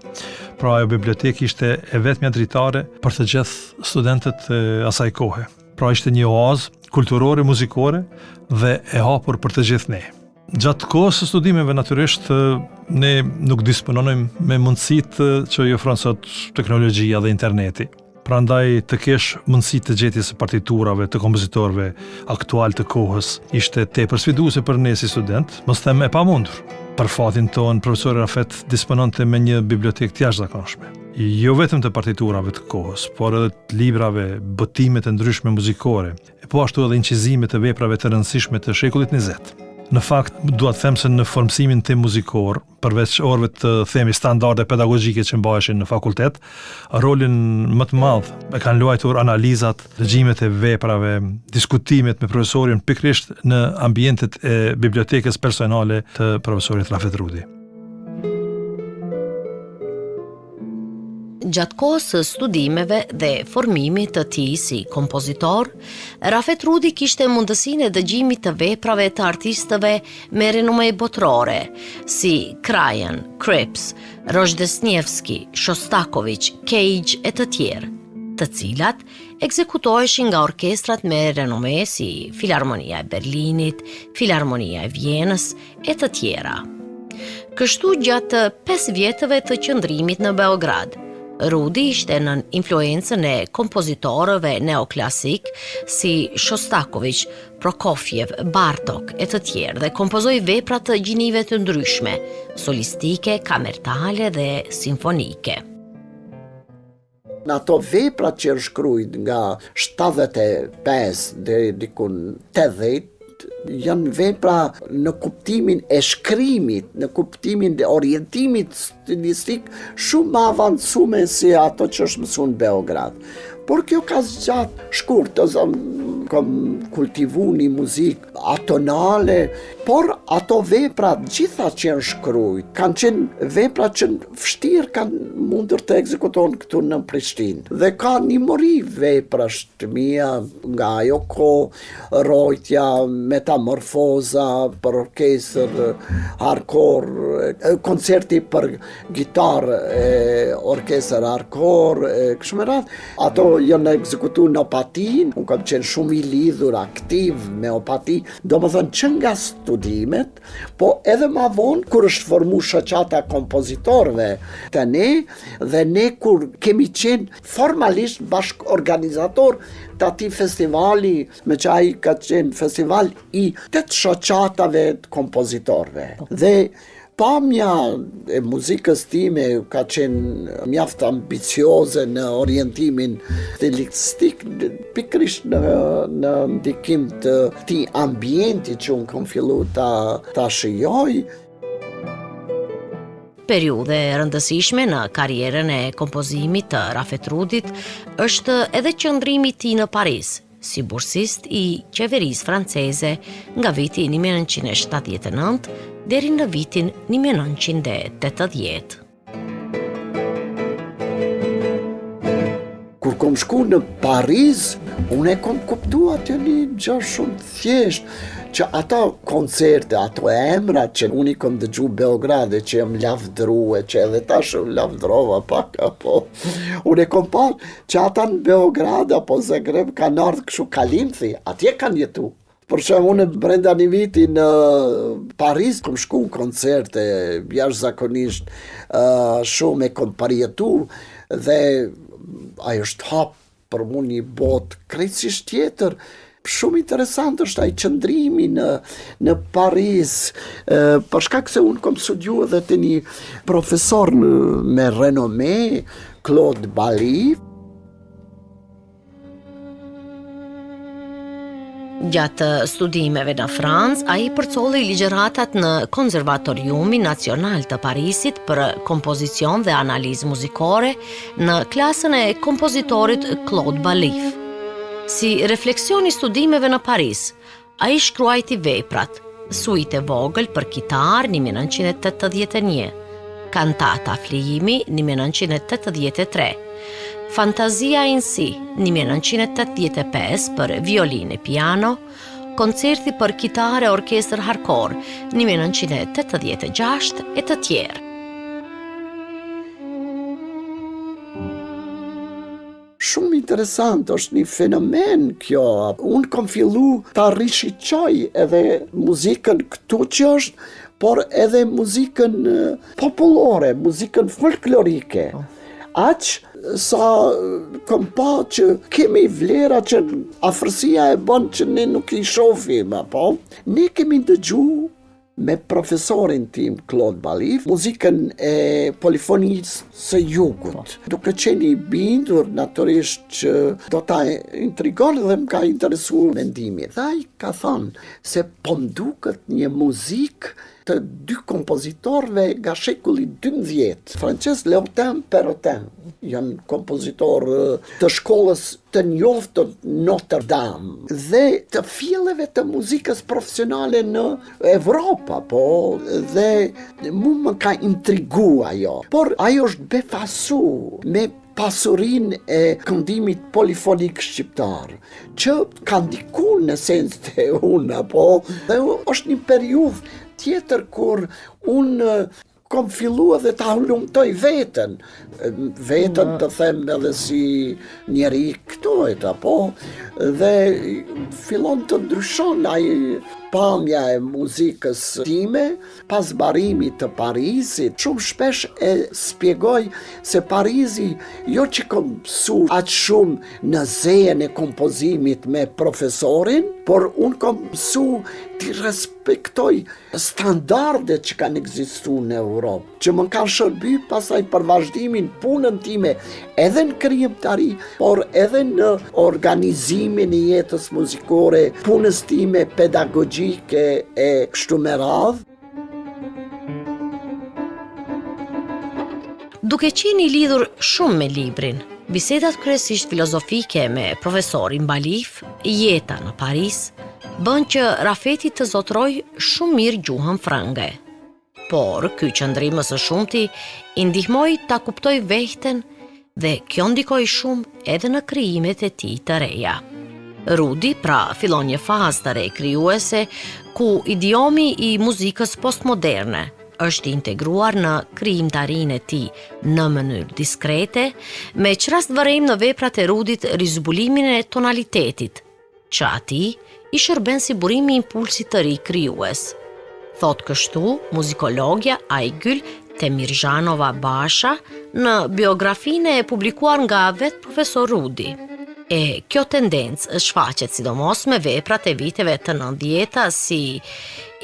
Pra ajo bibliotekë ishte e vetmja dritare për të gjithë studentët e asaj kohe. Pra ishte një oazë kulturore, muzikore dhe e hapur për të gjithë ne. Gjatë kohës së studimeve natyrisht ne nuk disponojmë me mundësitë që i ofron sot teknologjia dhe interneti. Prandaj të kesh mundësi të gjetjes së partiturave të kompozitorëve aktual të kohës ishte tepër sfiduese për ne si student, mos them e pamundur. Për fatin ton, profesori Rafet dispononte me një bibliotekë të jashtëzakonshme. Jo vetëm të partiturave të kohës, por edhe të librave, botimet e ndryshme muzikore, e po ashtu edhe incizime të veprave të rëndësishme të shekullit 20. Në fakt, dua të them se në formsimin tim muzikor, përveç orëve të themi standarde pedagogjike që mbaheshin në fakultet, rolin më të madh e kanë luajtur analizat, dëgjimet e veprave, diskutimet me profesorin pikërisht në ambientet e bibliotekës personale të profesorit Rafet Rudi. Gjatë kohës së studimeve dhe formimit të tij si kompozitor, Rafet Rudi kishte mundësinë e dëgjimit të veprave të artistëve me renome botërore, si Krajan, Cripps, Rozhdesnjevski, Shostakovich, Cage e të tjerë, të cilat ekzekutoheshin nga orkestrat me renome si Filharmonia e Berlinit, Filharmonia e Vjenës e të tjera. Kështu gjatë 5 vjetëve të qëndrimit në Beograd, Rudi ishte në influencën e kompozitorëve neoklasik si Shostakovich, Prokofjev, Bartok e të tjerë dhe kompozoi vepra të gjinive të ndryshme, solistike, kamertale dhe simfonike. Në ato vepra që është shkruajt nga 75 deri diku 80, janë vepra në kuptimin e shkrimit, në kuptimin e orientimit stilistik shumë më avancume se ato që është mësuar në Beograd. Por kjo ka zgjat shkurt, kam kultivu një muzikë atonale, por ato vepra gjitha që janë shkruajt, kanë qenë vepra që vështirë kanë mundur të ekzekutohen këtu në Prishtinë. Dhe ka një mori vepra të mia nga ajo kohë, Rojtja, Metamorfoza për orkestër, hardcore, koncerti për gitarë, orkestër hardcore, kështu me radhë. Ato janë ekzekutuar në Opatin, unë kam qenë shumë i lidhur, aktiv me Opati, do më thënë që nga studimet, po edhe ma vonë, kur është formu shoqata kompozitorëve të ne, dhe ne kur kemi qenë formalisht bashk organizator të ati festivali, me që ai ka qenë festival i 8 shoqatave të kompozitorëve. Dhe pamja e muzikës time ka qenë mjaft ambicioze në orientimin stilistik, pikërisht në ndikim të këtij ambienti që unë kam filluar ta shijoj. Periudhe rëndësishme në karrierën e kompozimit të Rafet Rudit është edhe qëndrimi i tij në Paris, si bursist i qeverisë franceze nga viti 1979 deri në vitin 1980. Kur kom shku në Paris, unë e kom kuptu atë një gjë shumë thjesht, që ata koncerte, ato emra që unë i kom dëgju Beograde, që jam lavdrue, që edhe tash lavdrova pak, apo unë e kom pa që ata në Beograde apo Zagreb kanë ardhë kështu Kalimthi, atje kanë jetu. Për shumë unë brenda një viti në Paris, kom shku koncerte, jashtëzakonisht shumë e kom përjetu, dhe ajo është hapë për mu një botë krejtësisht tjetër. Shumë interesant është ai qëndrimi në Paris, për shkak se unë kom studiu edhe të një profesor me renome, Claude Bali. Gjatë studimeve në Francë, ai përcolli ligjëratat në Konservatoriumi Nacional të Parisit për kompozicion dhe analizë muzikore në klasën e kompozitorit Claude Balif. Si refleksion i studimeve në Paris, ai shkruajti veprat, suite vogël për kitar 1981, Kantata Flijimi 1983, Fantazia in si 1985 për violinë e piano, koncerti për kitare e orkestër hardcore 1986 e të tjerë. Shumë interesant, është një fenomen kjo. Unë kom fillu ta rishiqoj edhe muzikën këtu që është, por edhe muzikën popullore, muzikën folklorike. Aq sa kom pa që kemi vlera që afërsia e bën që ne nuk i shohim, apo ne kemi dëgju me profesorin tim Claude Balif muzikën e polifonisë së jugut, duke qenë i bindur natyrisht që do ta intrigon dhe më ka interesuar mendimi. Dhe ai ka thënë se po mduket një muzikë të dy kompozitorëve nga shekulli 12, Francesc Léotin Perrotin, janë kompozitor të shkollës të njohtë të Notre Dame dhe të filleve të muzikës profesionale në Evropa, po, dhe mu më ka intrigu ajo. Por ajo është befasu me pasurin e këndimit polifonik shqiptar, që ka ndikur në sens të unë, po, dhe është një periudhë tjetër kur unë kom fillu edhe ta lumtoj vetën të them edhe si njeri këtojt, apo, dhe fillon të ndryshon ai pamja e muzikës time, pas barimit të Parisit. Shumë shpesh e spjegoj se Parisi jo që kom mësu aq shumë në zejen e kompozimit me profesorin, por unë kom mësu të respektoj standardet që kanë ekzistuar në Europë, që më kanë shërby pasaj për vazhdimin punën time edhe në krijimtari, por edhe në organizimin e jetës muzikore, punës time pedagogjike e kështu me radhë. Duke qenë i lidhur shumë me librin, bisedat kryesisht filozofike me profesorin Balif, jeta në Paris, bën që Rafeti të zotroj shumë mirë gjuhën frënge. Por, ky qëndrim së shumti i ndihmoi ta kuptoj veten dhe kjo ndikoi shumë edhe në krijimet e tij të reja. Rudi pra fillon një fazë të re krijuese ku idiomi i muzikës postmoderne është integruar në krijimtarinë e tij në mënyrë diskrete, me çrast vërejmë në veprat e Rudit rizbulimin e tonalitetit, që atij i shërben si burimi i impulsit të ri krijues. Thot kështu muzikologja Aygül Temirjanova Basha në biografinë e publikuar nga vetë profesor Rudi. E kjo tendencë shfaqet sidomos me veprat e viteve të 90-ta si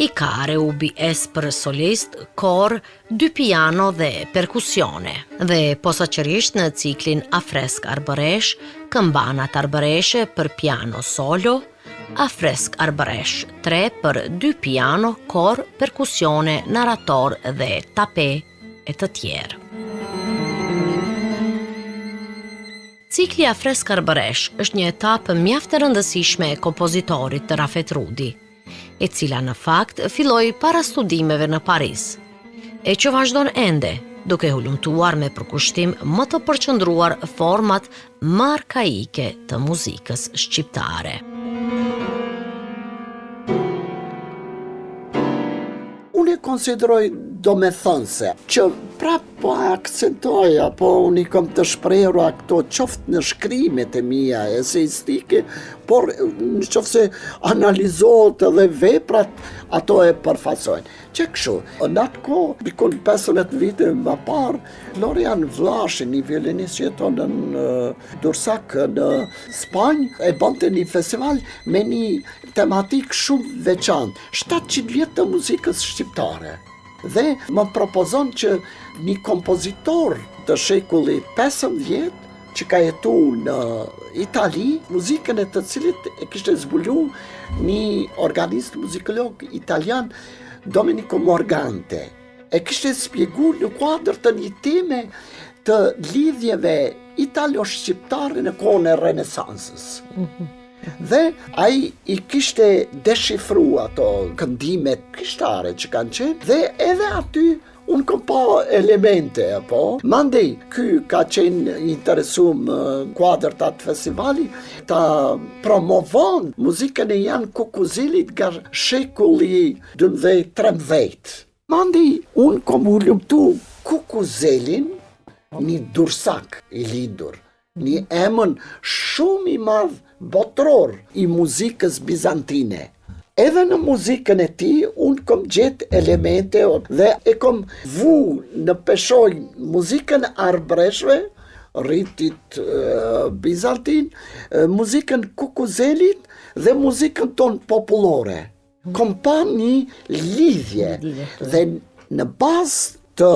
I care UBS për solist, kor, dy piano dhe perkusione, dhe posaçërisht në ciklin Afresk Arbëresh, këmbanat arbëreshe për piano solo, Afresk Arbëresh 3 për dy piano, kor, perkusione, narrator dhe tape e të tjerë. Cikli Afresk Arbëresh është një etapë mjaft e rëndësishme e kompozitorit të Rafet Rudi, e cila në fakt filloi para studimeve në Paris, e që vazhdon ende, duke hulumtuar me përkushtim më të përqendruar format më arkaike të muzikës shqiptare. Unë e konsideroj domethënëse që prap po akcentoj apo unë i kam të shprehur ato qoftë në shkrimet e mia eseistike, por në qoftë se analizohet edhe veprat, ato e përfaqësojnë. Që kështu, në atë kohë, bikon 15 vite më parë, Florian Vlashi, një violinist që jeton në Dursak në Spanjë, e bënte një festival me një tematik shumë veçantë, 700 vjet të muzikës shqiptare. Dhe më propozon që një kompozitor të shekullit 15 që ka jetu në Itali, muzikën e të cilit e kishte zbulu një organist muzikolog italian, Domenico Morgante. E kishte spjegu në kuadër të një teme të lidhjeve italo-shqiptare në kohën e Renesansës. Dhe ai i kishte deshifru ato këndimet krishtare që kanë qenë, dhe edhe aty unë kam pa elemente, apo. Mandej, ky ka qenë interesum kuadër të atë festivali, ta promovon muzikën e Jan Kukuzelit nga shekulli 12-13. Mandej, unë kam hulumtu Kukuzelin, një Dursak i lidur, një emën shumë i madh botror i muzikës bizantine. Edhe në muzikën e tij, unë kom gjetë elemente dhe e kom vu në peshoj muzikën arbreshve, rritit bizantin, muzikën Kukuzelit dhe muzikën ton popullore. Kom pa një lidhje dhe në bazë të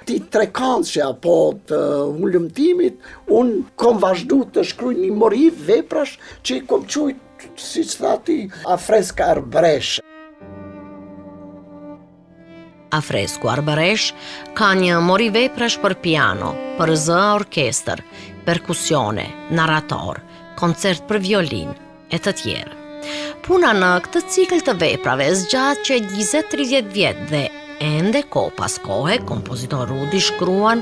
ti trekançe apo të hulumtimit, unë kom vazhdu të shkruaj një mori veprash që i kom qujt, si që thati, afreska arbresh. Afresku arbëresh ka një mori veprash për piano, për zë orkestër, perkusione, narrator, koncert për violin e të tjerë. Puna në këtë cikël të veprave zgjat që 20-30 vjet dhe ende ko pas kohe kompozitor Rudi shkruan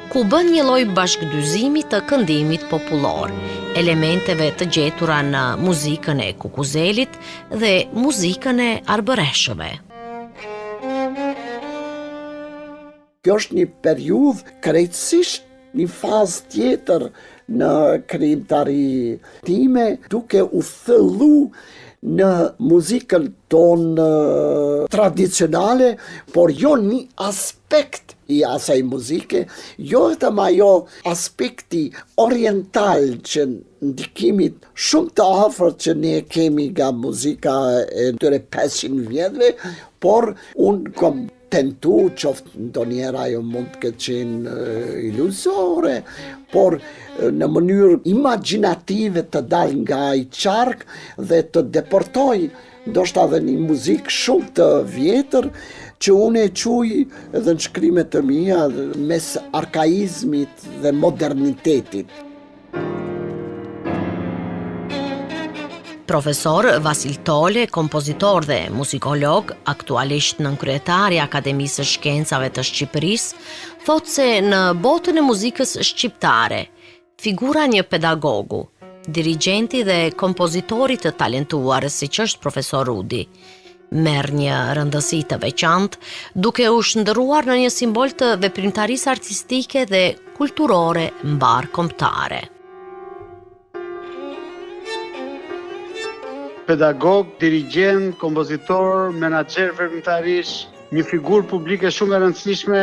ku bën një lloj bashkëdyzimi të këndimit popullor, elementeve të gjetura në muzikën e Kukuzelit dhe muzikën e arbëreshëve. Kjo është një periudhë krejtësisht një fazë tjetër në krijimtari time, duke u thëllu në muzikën tonë tradicionale, por jo një aspekt i asaj muzike, jo vetëm ajo aspekti oriental që ndikimit shumë të afërt që ne kemi nga muzika e tyre 500 vjetëve, por unë kom tentu, qoftë ndonjëherë ajo mund të ketë qenë iluzore, por në mënyrë imagjinative të dal nga ai qark dhe të deportoj ndoshta edhe një muzikë shumë të vjetër që unë e quaj edhe në shkrimet të mia mes arkaizmit dhe modernitetit. Profesor Vasil Tole, kompozitor dhe muzikolog, aktualisht nënkryetari i Akademisë së Shkencave të Shqipërisë, thotë se në botën e muzikës shqiptare, figura një pedagogu, dirigjenti dhe kompozitori të talentuar siç është profesor Rudi, merr një rëndësi të veçantë, duke u shndërruar në një simbol të veprimtarisë artistike dhe kulturore mbarkombëtare. Pedagog, dirigjent, kompozitor, menaxher veprimtarish, një figurë publike shumë e rëndësishme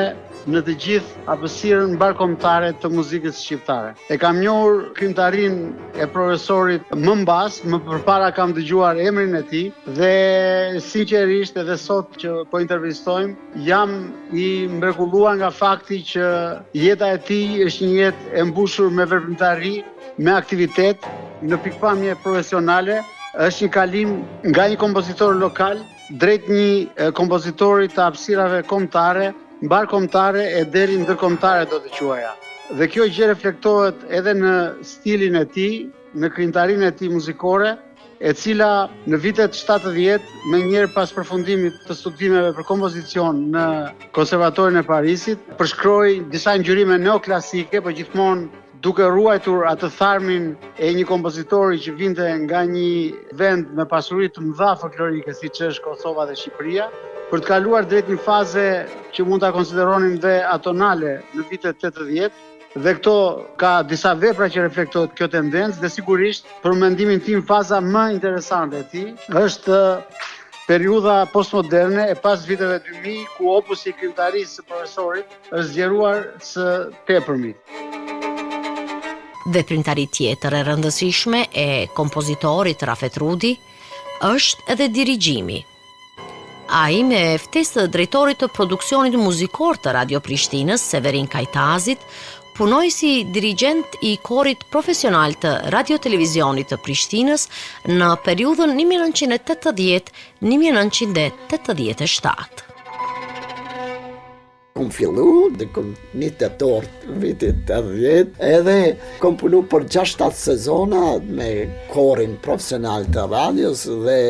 në të gjithë hapësirën mbarkombëtare të muzikës shqiptare. E kam njohur krijimtarinë e profesorit më mbas, më përpara kam dëgjuar emrin e tij dhe sinqerisht edhe sot që po intervistojmë, jam i mrekulluar nga fakti që jeta e tij është një jetë e mbushur me veprimtari, me aktivitet, në pikpamje profesionale. Është një kalim nga një kompozitor lokal drejt një kompozitori të hapësirave kombëtare, mbarkombëtare e deri ndërkombëtare do të quaja. Dhe kjo gjë reflektohet edhe në stilin e tij, në krijimtarinë e tij muzikore, e cila në vitet 70, me njëherë pas përfundimit të studimeve për kompozicion në Konservatorin e Parisit, përshkroi disa ngjyrime neoklasike, por gjithmonë duke ruajtur atë tharmin e një kompozitori që vinte nga një vend me pasuri të mëdha folklorike, siç është Kosova dhe Shqipëria, për të kaluar drejt një faze që mund ta konsideronim dhe atonale në vitet 80. Dhe këto ka disa vepra që reflektohet kjo tendencë dhe sigurisht për mendimin tim faza më interesante e tij është periudha postmoderne e pas viteve 2000 ku opusi i krijimtarisë së profesorit është zgjeruar së tepërmi. Veprimtari tjetër e rëndësishme e kompozitorit Rafet Rudi është edhe dirigjimi. Ai me ftesë të drejtorit të produksionit muzikor të Radio Prishtinës, Severin Kajtazit, punoi si dirigjent i korit profesional të Radio-Televizionit të Prishtinës në periudhën 1980-1987. Kom fillu, dhe kom një tetor vitit 80, edhe kom punu për 6-7 sezona me korin profesional të radios dhe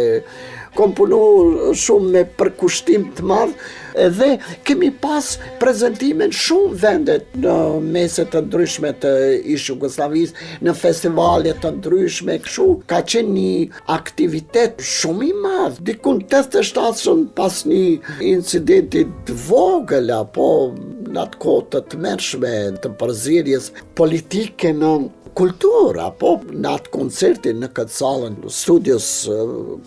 kom punu shumë me përkushtim të madh, edhe kemi pas prezentime në shumë vendet në meset të ndryshme të ish Jugosllavisë, në festivale të ndryshme, kështu ka qenë një aktivitet shumë i madh. Dikun 87 pas një incidenti të vogël apo në atë kohë të tmerrshme të përzierjes politike në kultura, po në atë koncertin në këtë salën studios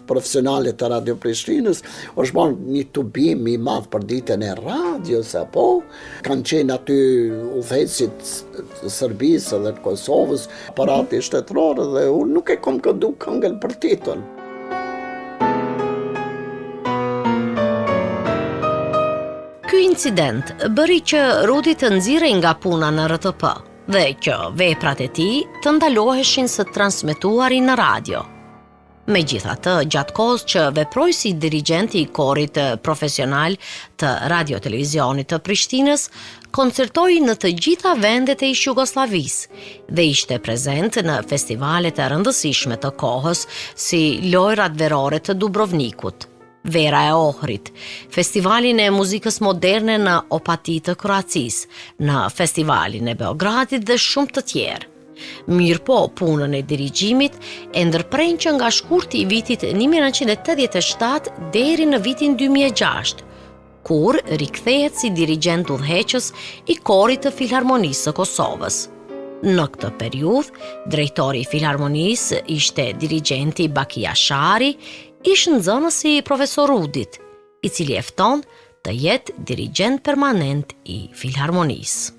profesionale të Radio Prishtinës, është bërë një tubim i madh për ditën e radios, apo kanë qenë aty udhëheqësit të Serbisë dhe të Kosovës, aparati shtetëror dhe unë nuk e kom këndu këngën për titull. Ky incident bëri që Rudi të nxirrej nga puna në RTP dhe që veprat e tij të ndaloheshin së transmetuari në radio. Megjithatë, gjatë kohës që veproi si dirigjenti i korit profesional të Radio-Televizionit të Prishtinës, koncertoi në të gjitha vendet e ish Jugosllavisë dhe ishte prezent në festivale të rëndësishme të kohës si Lojrat Verore të Dubrovnikut, Vera e Ohrit, Festivalin e muzikës moderne në Opati të Kroacisë, në Festivalin e Beogradit dhe shumë të tjerë. Mirëpo, punën e dirigjimit e ndërpren që nga shkurti i vitit 1987 deri në vitin 2006, kur rikthehet si dirigjent udhëheqës i korit të Filharmonisë së Kosovës. Në këtë periudhë, drejtori i Filharmonisë ishte dirigjenti Baki Ashari, ish nxënësi i profesor Rudit, i cili e fton të jetë dirigjent permanent i Filharmonisë.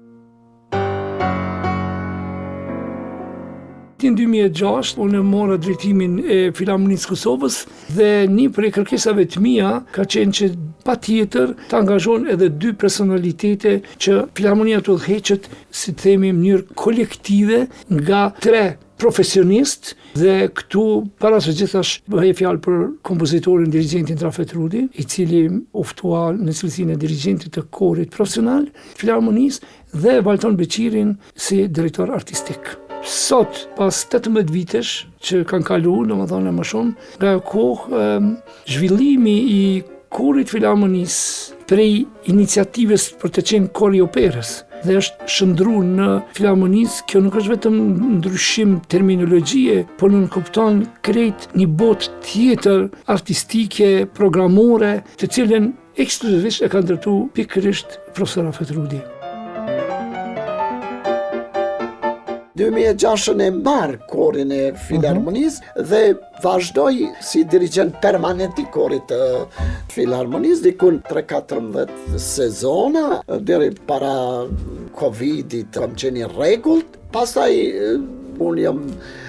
Në 2006, unë mora drejtimin e Filharmonisë Kosovës dhe një prej kërkesave të mia ka qenë që patjetër të angazhon edhe 2 personalitete që Filharmonia të udhëheqet, si të themi, në mënyrë kolektive nga 3 profesionist dhe këtu para së gjithash bëhej fjalë për kompozitorin dirigjentin Rafet Rudi, i cili u ftua në cilësinë e dirigjentit të korit profesional Filharmonisë dhe Valton Beqirin si drejtor artistik. Sot, pas 18 vitesh që kanë kaluar, domethënë më shumë, nga kohë zhvillimi i korit Filharmonisë prej iniciativës për të qenë kori operës dhe është shëndruar në Filharmonisë, kjo nuk është vetëm ndryshim terminologjie, por nënkupton krejt një botë tjetër artistike, programore, të cilën ekskluzivisht e ka ndërtuar pikërisht profesor Rafet Rudi. 2006 e marrë korin e Filharmonisë dhe vazhdoj si dirigjent permanent i korit të Filharmonisë, dikun 3-14 sezona, deri para Covidit kam qenë i rregullt, pastaj unë jam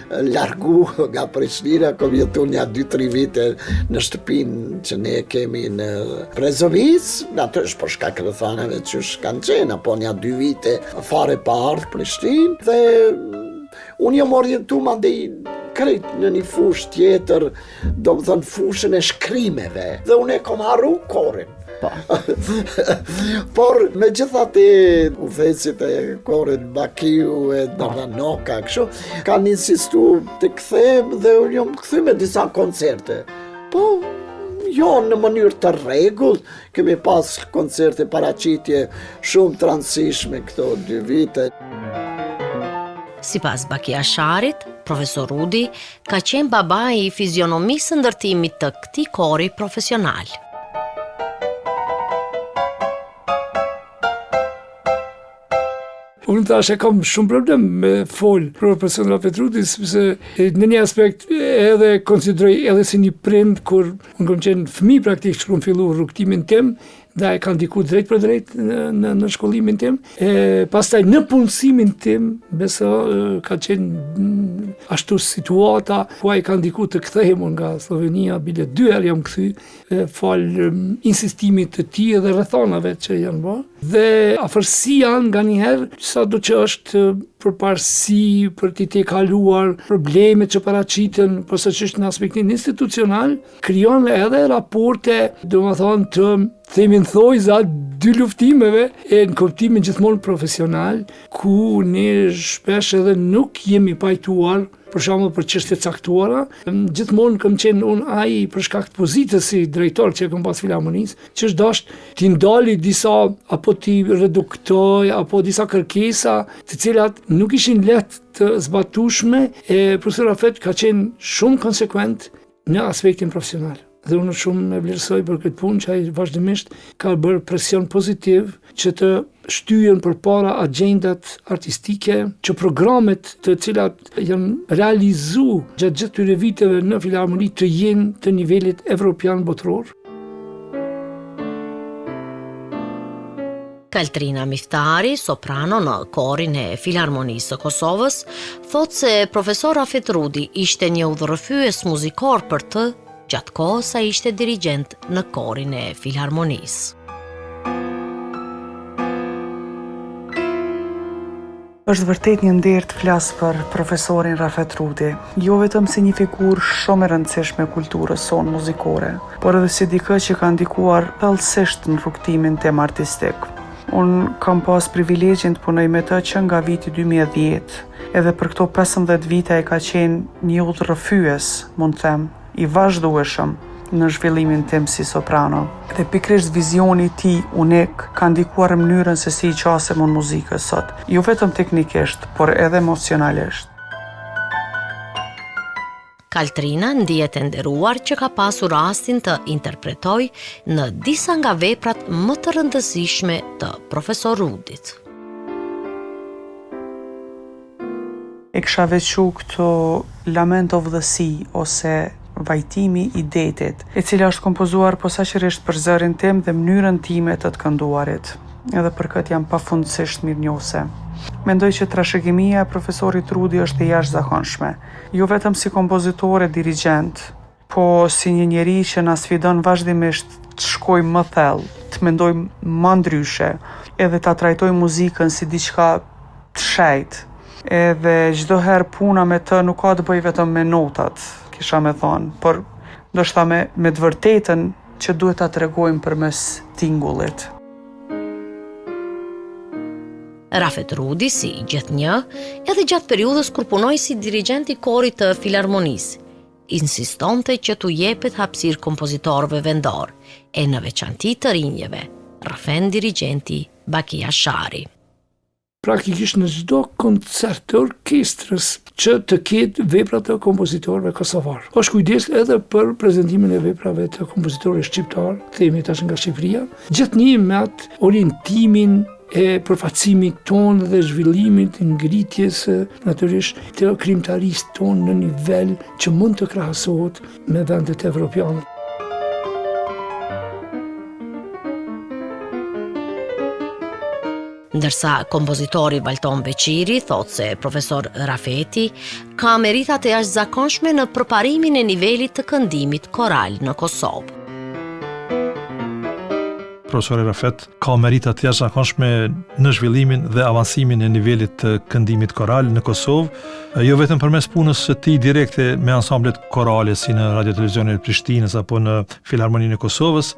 largu nga Prishtina, kom jetu një 2-3 vite në shtëpinë që ne kemi në Brezovic, atë është për shkak të thanave që kanë qenë, apo një 2 vite fare pa ardhur Prishtinë, dhe unë jam orientuar mandej krejt në një fushë tjetër, do më thënë fushën e shkrimeve, dhe unë e kom harru korin. Po. Por me gjithatë udhëhecit e korit Bakiu e Davanoka, kështu, kanë insistu të kthehem dhe unë jam kthy me disa koncerte. Po, jo në mënyrë të rregullt, kemi pas koncerte paraqitje shumë të rëndësishme këto 2 vite. Sipas Baki Asharit, profesor Rudi ka qenë babai i fizionomisë ndërtimit të këtij kori profesional. Unë tash e kam shumë problem me fol për profesor Rafet Rudi, sepse në një aspekt edhe konsideroj edhe si një prind kur unë kam qenë fëmijë praktikisht kur fillu rrugtimin tim, dhe e ka ndiku drejt për drejt në shkollimin tim. Pastaj në punësimin tim, beso ka qenë ashtu situata, ku ai ka ndiku të kthehem nga Slovenia, bile 2 herë jam kthy, fal insistimit të tij dhe rrethonave që janë bërë. Dhe afërsia nganjëherë, sado që është përparësi për t'i kaluar problemet që paraqiten, përse që është në aspektin institucional, krijon edhe raporte, domethënë të themin thojza 2 luftimeve në kuptimin gjithmonë profesional, ku ne shpesh edhe nuk jemi pajtuar për shembull për çështje caktuara. Gjithmonë kam qenë unë ai për shkak të pozitës si drejtor që kam pas filharmonisë, që është dash t'i ndali disa apo t'i reduktoj apo disa kërkesa, të cilat nuk ishin lehtë të zbatueshme. Profesor Rafet ka qenë shumë konsekvent në aspektin profesional. Dhe unë shumë e vlerësoj për këtë punë që ai vazhdimisht ka bërë presion pozitiv që të shtyjen përpara agjendat artistike, që programet të cilat janë realizuar gjatë këtyre viteve në filharmoni të jenë të nivelit evropian botror. Kaltrina Miftari, soprano në korin e Filharmonisë së Kosovës, thotë se profesor Rafet Rudi ishte një udhërrëfyes muzikor për të gjatë kohës sa ishte dirigjent në korin e Filharmonisë. Është vërtet një nder të flas për profesorin Rafet Rudi, jo vetëm si një figurë shumë e rëndësishme e kulturës sonë muzikore, por edhe si dikë që ka ndikuar thellësisht në rrugtimin tim artistik. Unë kam pas privilegjin të punoj me të që nga viti 2010, edhe për këto 15 vite e ka qenë një udhërrëfyes, mund të them, i vazhdueshëm në zhvillimin tim si soprano. Dhe pikrisht vizioni i tij unik ka ndikuar në mënyrën se si i qasem unë muzikës sot, jo vetëm teknikisht, por edhe emocionalisht. Kaltrina ndihet e nderuar që ka pasur rastin të interpretoj në disa nga veprat më të rëndësishme të profesor Rudit. E kisha veçu këto Lament of the Sea ose Vajtimi i detit, e cila është kompozuar posaçërisht për zërin tim dhe mënyrën time të kënduarit. Edhe për këtë jam pafundësisht mirënjohëse. Mendoj që trashëgimia e profesorit Rudi është e jashtëzakonshme, jo vetëm si kompozitor e dirigjent, po si një njeri që na sfidon vazhdimisht të shkojmë më thellë, të mendojmë më ndryshe, edhe ta trajtojmë muzikën si diçka të shejtë. Edhe çdo herë puna me të nuk ka të bëjë vetëm me notat, kisha me thonë, por ndoshta me të vërtetën që duhet ta tregojmë përmes tingullit. Rafet Rudi, si gjithnjë, edhe gjatë periudhës kur punoi si dirigjent i korit të Filharmonisë, insistonte që t'u jepet hapësirë kompozitorëve vendor, e në veçanti të rinjeve, rrëfen dirigjenti Baki Ashari. Praktikisht në çdo koncert të orkestrës që të ketë vepra të kompozitorëve kosovar. Është kujdes edhe për prezantimin e veprave të kompozitorëve shqiptar, themi tash nga Shqipëria, gjithnjë me atë orientimin e përfaqësimit ton dhe zhvillimit, ngritjes natyrisht të krijimtarisë ton në nivel që mund të krahasohet me vendet evropiane. Ndërsa kompozitori Balton Beqiri thotë se profesor Rafeti ka meritat e jashtëzakonshme në përparimin e nivelit të këndimit koral në Kosovë. Profesori Rafet ka meritat të jashtëzakonshme në zhvillimin dhe avancimin e nivelit të këndimit koral në Kosovë, jo vetëm përmes punës së tij direkte me ansamblet korale si në Radio Televizionin e Prishtinës apo në Filharmoninë e Kosovës,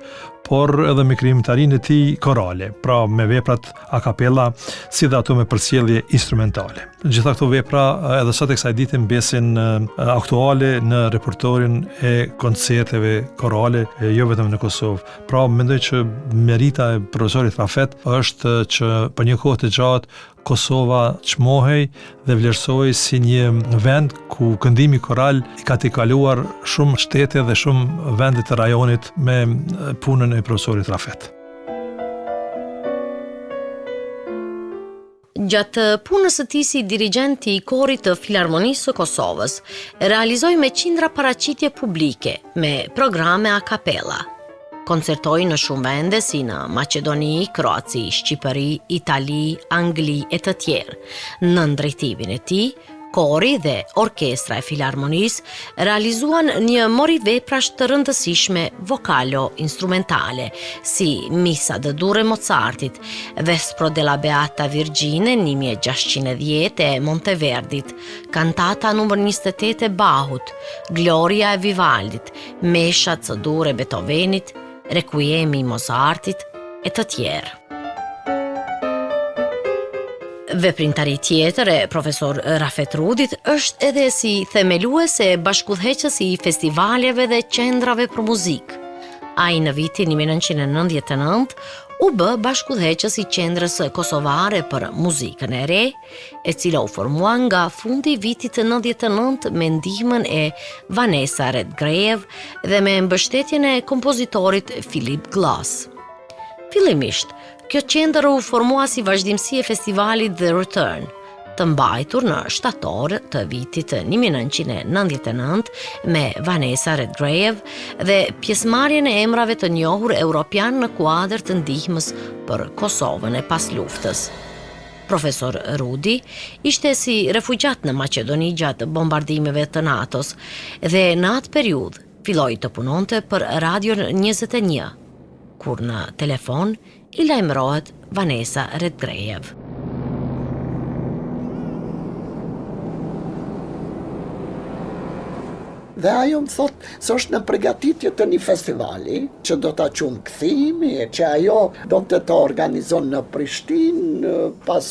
por edhe me krijimtarinë e tij korale, pra me veprat a cappella, si dhe ato me përcjellje instrumentale. Gjitha këto vepra edhe sot e kësaj dite mbesin aktuale në repertorin e koncerteve korale, jo vetëm në Kosovë. Pra mendoj që merita e profesorit Rafet është që për një kohë të gjatë Kosova çmohej dhe vlerësohej si një vend ku këndimi koral i ka t'i kaluar shumë shtete dhe shumë vende të rajonit me punën e profesorit Rafet. Gjatë punës së tij si dirigent i korit të Filharmonisë së Kosovës, realizoi me qindra paraqitje publike me programe a cappella. Koncertoi në shumë vende si në Maqedoni, Kroaci, Shqipëri, Itali, Angli e të tjerë. Në drejtimin e tij, kori dhe orkestra e Filharmonisë realizuan një mori veprash të rëndësishme vokalo-instrumentale, si Misa dë Dure Mozartit, Vespro della Beata Virgine 1610 e Monteverdit, Kantata numër 28 e Bachut, Gloria e Vivaldit, Mesha dë Dure Beethovenit, Requiemi i Mozartit e të tjerë. Veprimtari tjetër e profesor Rafet Rudit është edhe si themelues e bashkëudhëheqës i festivaleve dhe qendrave për muzikë. Ai në vitin 1999 u bë bashkëudhëheqës i qendrës kosovare për muzikën e re, e cila u formua nga fundi i vitit 99 me ndihmën e Vanessa Redgrave dhe me mbështetjen e kompozitorit Philip Glass. Fillimisht, kjo qendër u formua si vazhdimsi e festivalit The Return, të mbajtur në shtator të vitit 1999 me Vanessa Redgrave dhe pjesëmarrjen e emrave të njohur europian në kuadër të ndihmës për Kosovën e pas luftës. Profesor Rudi ishte si refugjat në Maqedoni gjatë bombardimeve të NATO-s dhe në atë periudhë filloi të punonte për Radion 21, kur në telefon i lajmërohet Vanessa Redgrave. Dhe ajo më thot se është në përgatitje të një festivali që do ta qunë kthimi, që ajo do të organizon në Prishtinë pas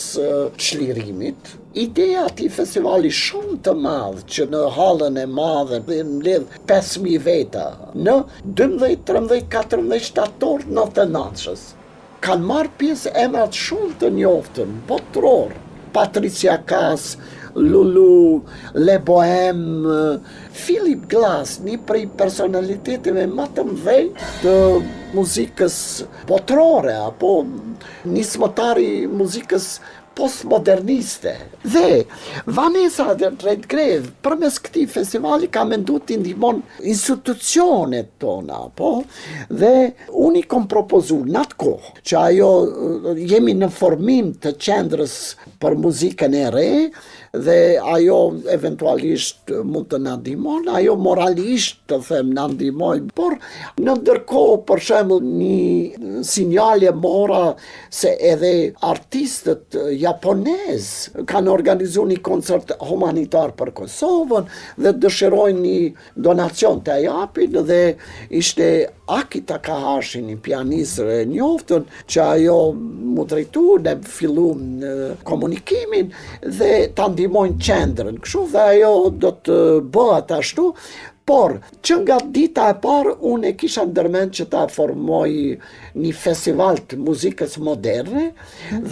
çlirimit. Ideja e atij festivali shumë të madh që në hallën e madhe mbledh 5000 veta në 12, 13, 14 shtator 99-shës. Kanë marrë pjesë emrat shumë të njoftën, botror, Patricia Kaas, Lulu, Le Bohème, Philip Glass, një prej personaliteteve më të mëdhenj të muzikës botrore, apo nismëtari muzikës postmoderniste. Dhe Vanessa Redgrave, përmes këtij festivali ka menduar të ndihmon institucionet tona, po, dhe unë i kom propozuar në atë kohë që ajo jemi në formim të qendrës për muzikën e re, dhe ajo eventualisht mund të na ndihmon, ajo moralisht të them na ndihmoj, por në ndërkohë për shembull një sinjale mora se edhe artistët japonez kanë organizuar një koncert humanitar për Kosovën dhe dëshirojnë një donacion të japin, dhe ishte Aki Takahashi, një pianistër e njoftën, që ajo mu drejtu, ne filluam komunikimin dhe ta ndihmojnë qendrën. Kështu dhe ajo do të bëhet ashtu, por që nga dita e parë unë e kisha ndërmend që ta formoj një festival të muzikës moderne,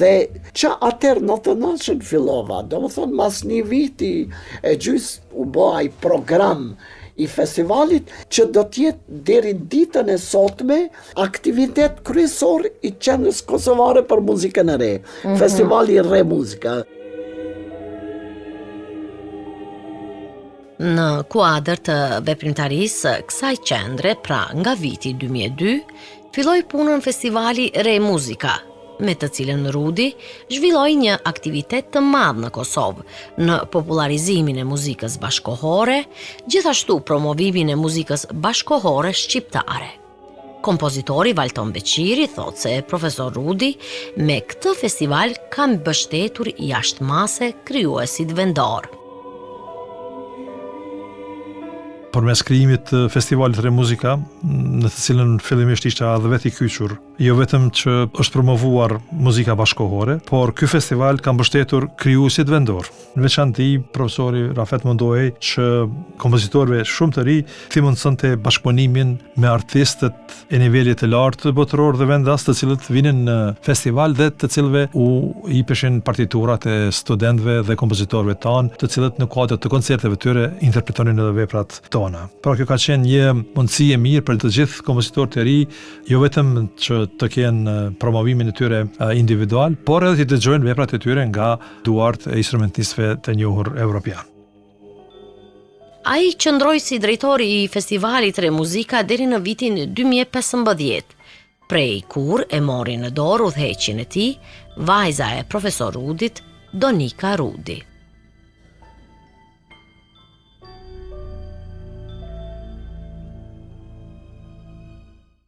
dhe që atëherë në të nashën fillova, do më thonë mas një viti e gjys u bëj program i festivalit që do t'jetë deri ditën e sotme aktivitet kryesor i qendrës kosovare për muzikën e re, festivali Re Muzika. Në kuadër të veprimtarisë kësaj qendre, pra nga viti 2002, filloi punën festivali Re Muzika, me të cilën Rudi zhvilloi një aktivitet të madh në Kosovë, në popularizimin e muzikës bashkohore, gjithashtu promovimin e muzikës bashkohore shqiptare. Kompozitori Valton Beqiri thot se profesor Rudi me këtë festival ka mbështetur jashtëmase krijuesit vendor. përmes krijimit të festivalit Re Muzika, në të cilën fillimisht ishte edhe vetë i kyçur, jo vetëm që është promovuar muzika bashkohore, por ky festival ka mbështetur krijuesit vendor. Në veçantë profesori Rafet mundohej që kompozitorëve shumë të ri të mundsonte bashkëpunimin me artistët e nivelit të lartë botëror dhe vendas, të cilët vinin në festival dhe të cilëve u jepeshin partiturat e studentëve dhe kompozitorëve tanë, të cilët në kuadër të koncerteve të tyre interpretonin edhe veprat tona. Pra kjo ka qenë një mundësi e mirë për të gjithë kompozitorët e ri, jo vetëm që të kenë promovimin e tyre individual, por edhe të dëgjojnë veprat e tyre nga duart e instrumentistëve të njohur evropian. Ai qëndroi si drejtori i festivalit Re Muzika deri në vitin 2015, prej kur e mori në dorë udhëheqjen e tij vajza e profesor Rudit, Donika Rudi.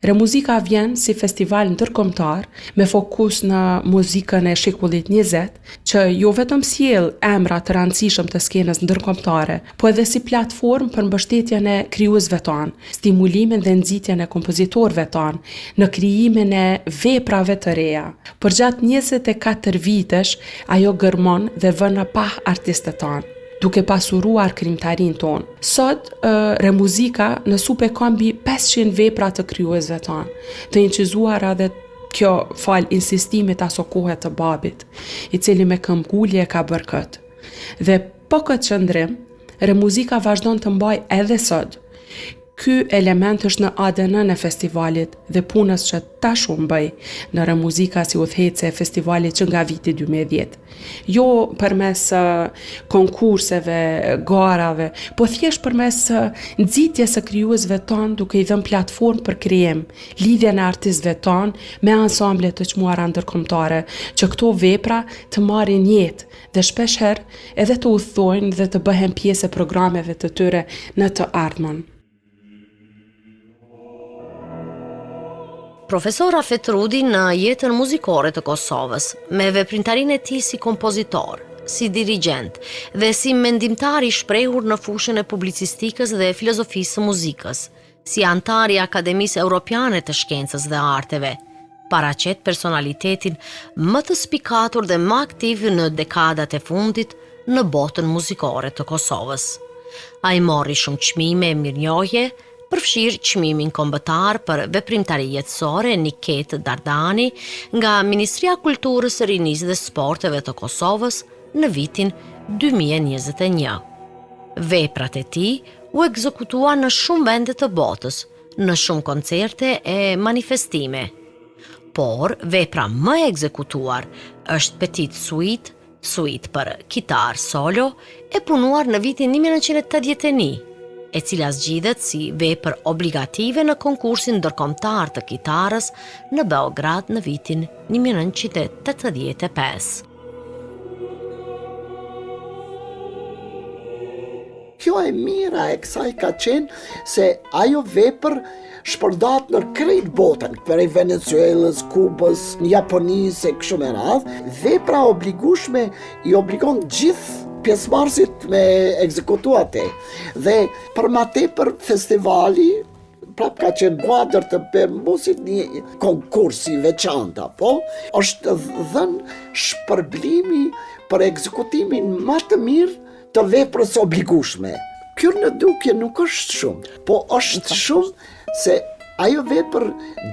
Re Muzika vjen si festival ndërkombëtar me fokus në muzikën e shekullit 20, që jo vetëm sjell emra të rëndësishëm të skenës ndërkombëtare, po edhe si platformë për mbështetjen e krijuesve tanë, stimulimin dhe nxitjen e kompozitorëve tanë në krijimin e veprave të reja. Përgjatë 24 vitesh, ajo gërmon dhe vën në pah artistët tanë, duke pasuruar krijimtarinë tonë. Sot, Re Muzika në supe ka mbi 500 vepra të krijuesve tanë, të incizuara dhe kjo fal insistimit aso kohe të babit, i cili me këmbgulje ka bërë këtë. Dhe po këtë qëndrim, Re Muzika vazhdon të mbaj edhe sot. Ky element është në ADN-n e festivalit dhe punës që tash u bëj në Re Muzika si udhëheqëse e festivalit që nga viti 2010. Jo përmes konkurseve, garave, po thjesht përmes nxitjes së krijuesve tanë duke i dhënë platformë për krijim, lidhjen e artistëve tanë me ansamble të çmuara ndërkombëtare, që këto vepra të marrin jetë dhe shpeshherë edhe të udhëtojnë dhe të bëhen pjesë e programeve të tyre në të ardhmen. Profesor Rafet Rudi në jetën muzikore të Kosovës, me veprimtarinë e tij si kompozitor, si dirigent dhe si mendimtar i shprehur në fushën e publicistikës dhe filozofisë së muzikës, si antar i Akademisë Europiane të Shkencës dhe Arteve, paraqet personalitetin më të spikatur dhe më aktiv në dekadat e fundit në botën muzikore të Kosovës. Ai mori shumë çmime e mirënjohje, përfshirë çmimin kombëtar për veprimtari jetësore Niket Dardani nga Ministria e Kulturës, së Rinisë dhe Sporteve të Kosovës në vitin 2021. Veprat e tij u ekzekutuan në shumë vende të botës, në shumë koncerte e manifestime. Por vepra më e ekzekutuar është Petit Suite për kitar solo, e punuar në vitin 1981. E cila zgjidhet si vepër obligative në konkursin ndërkombëtar të kitarës në Beograd në vitin 1985. Kjo e mira e kësaj ka qenë se ajo vepër shpërndat në krejt botën, për e Venezuelës, Kubës, Japonisë e kështu me radhë. Vepra obligueshme i obligon gjithë pjesëmarrësit me ekzekutu atë. Dhe për ma tepër festivali prap ka qenë kuadër të përmbusit një konkursi veçanta, po është dhënë shpërblimi për ekzekutimin më të mirë të veprës obligueshme. Kjo në dukje nuk është shumë, po është shumë se ajo vepër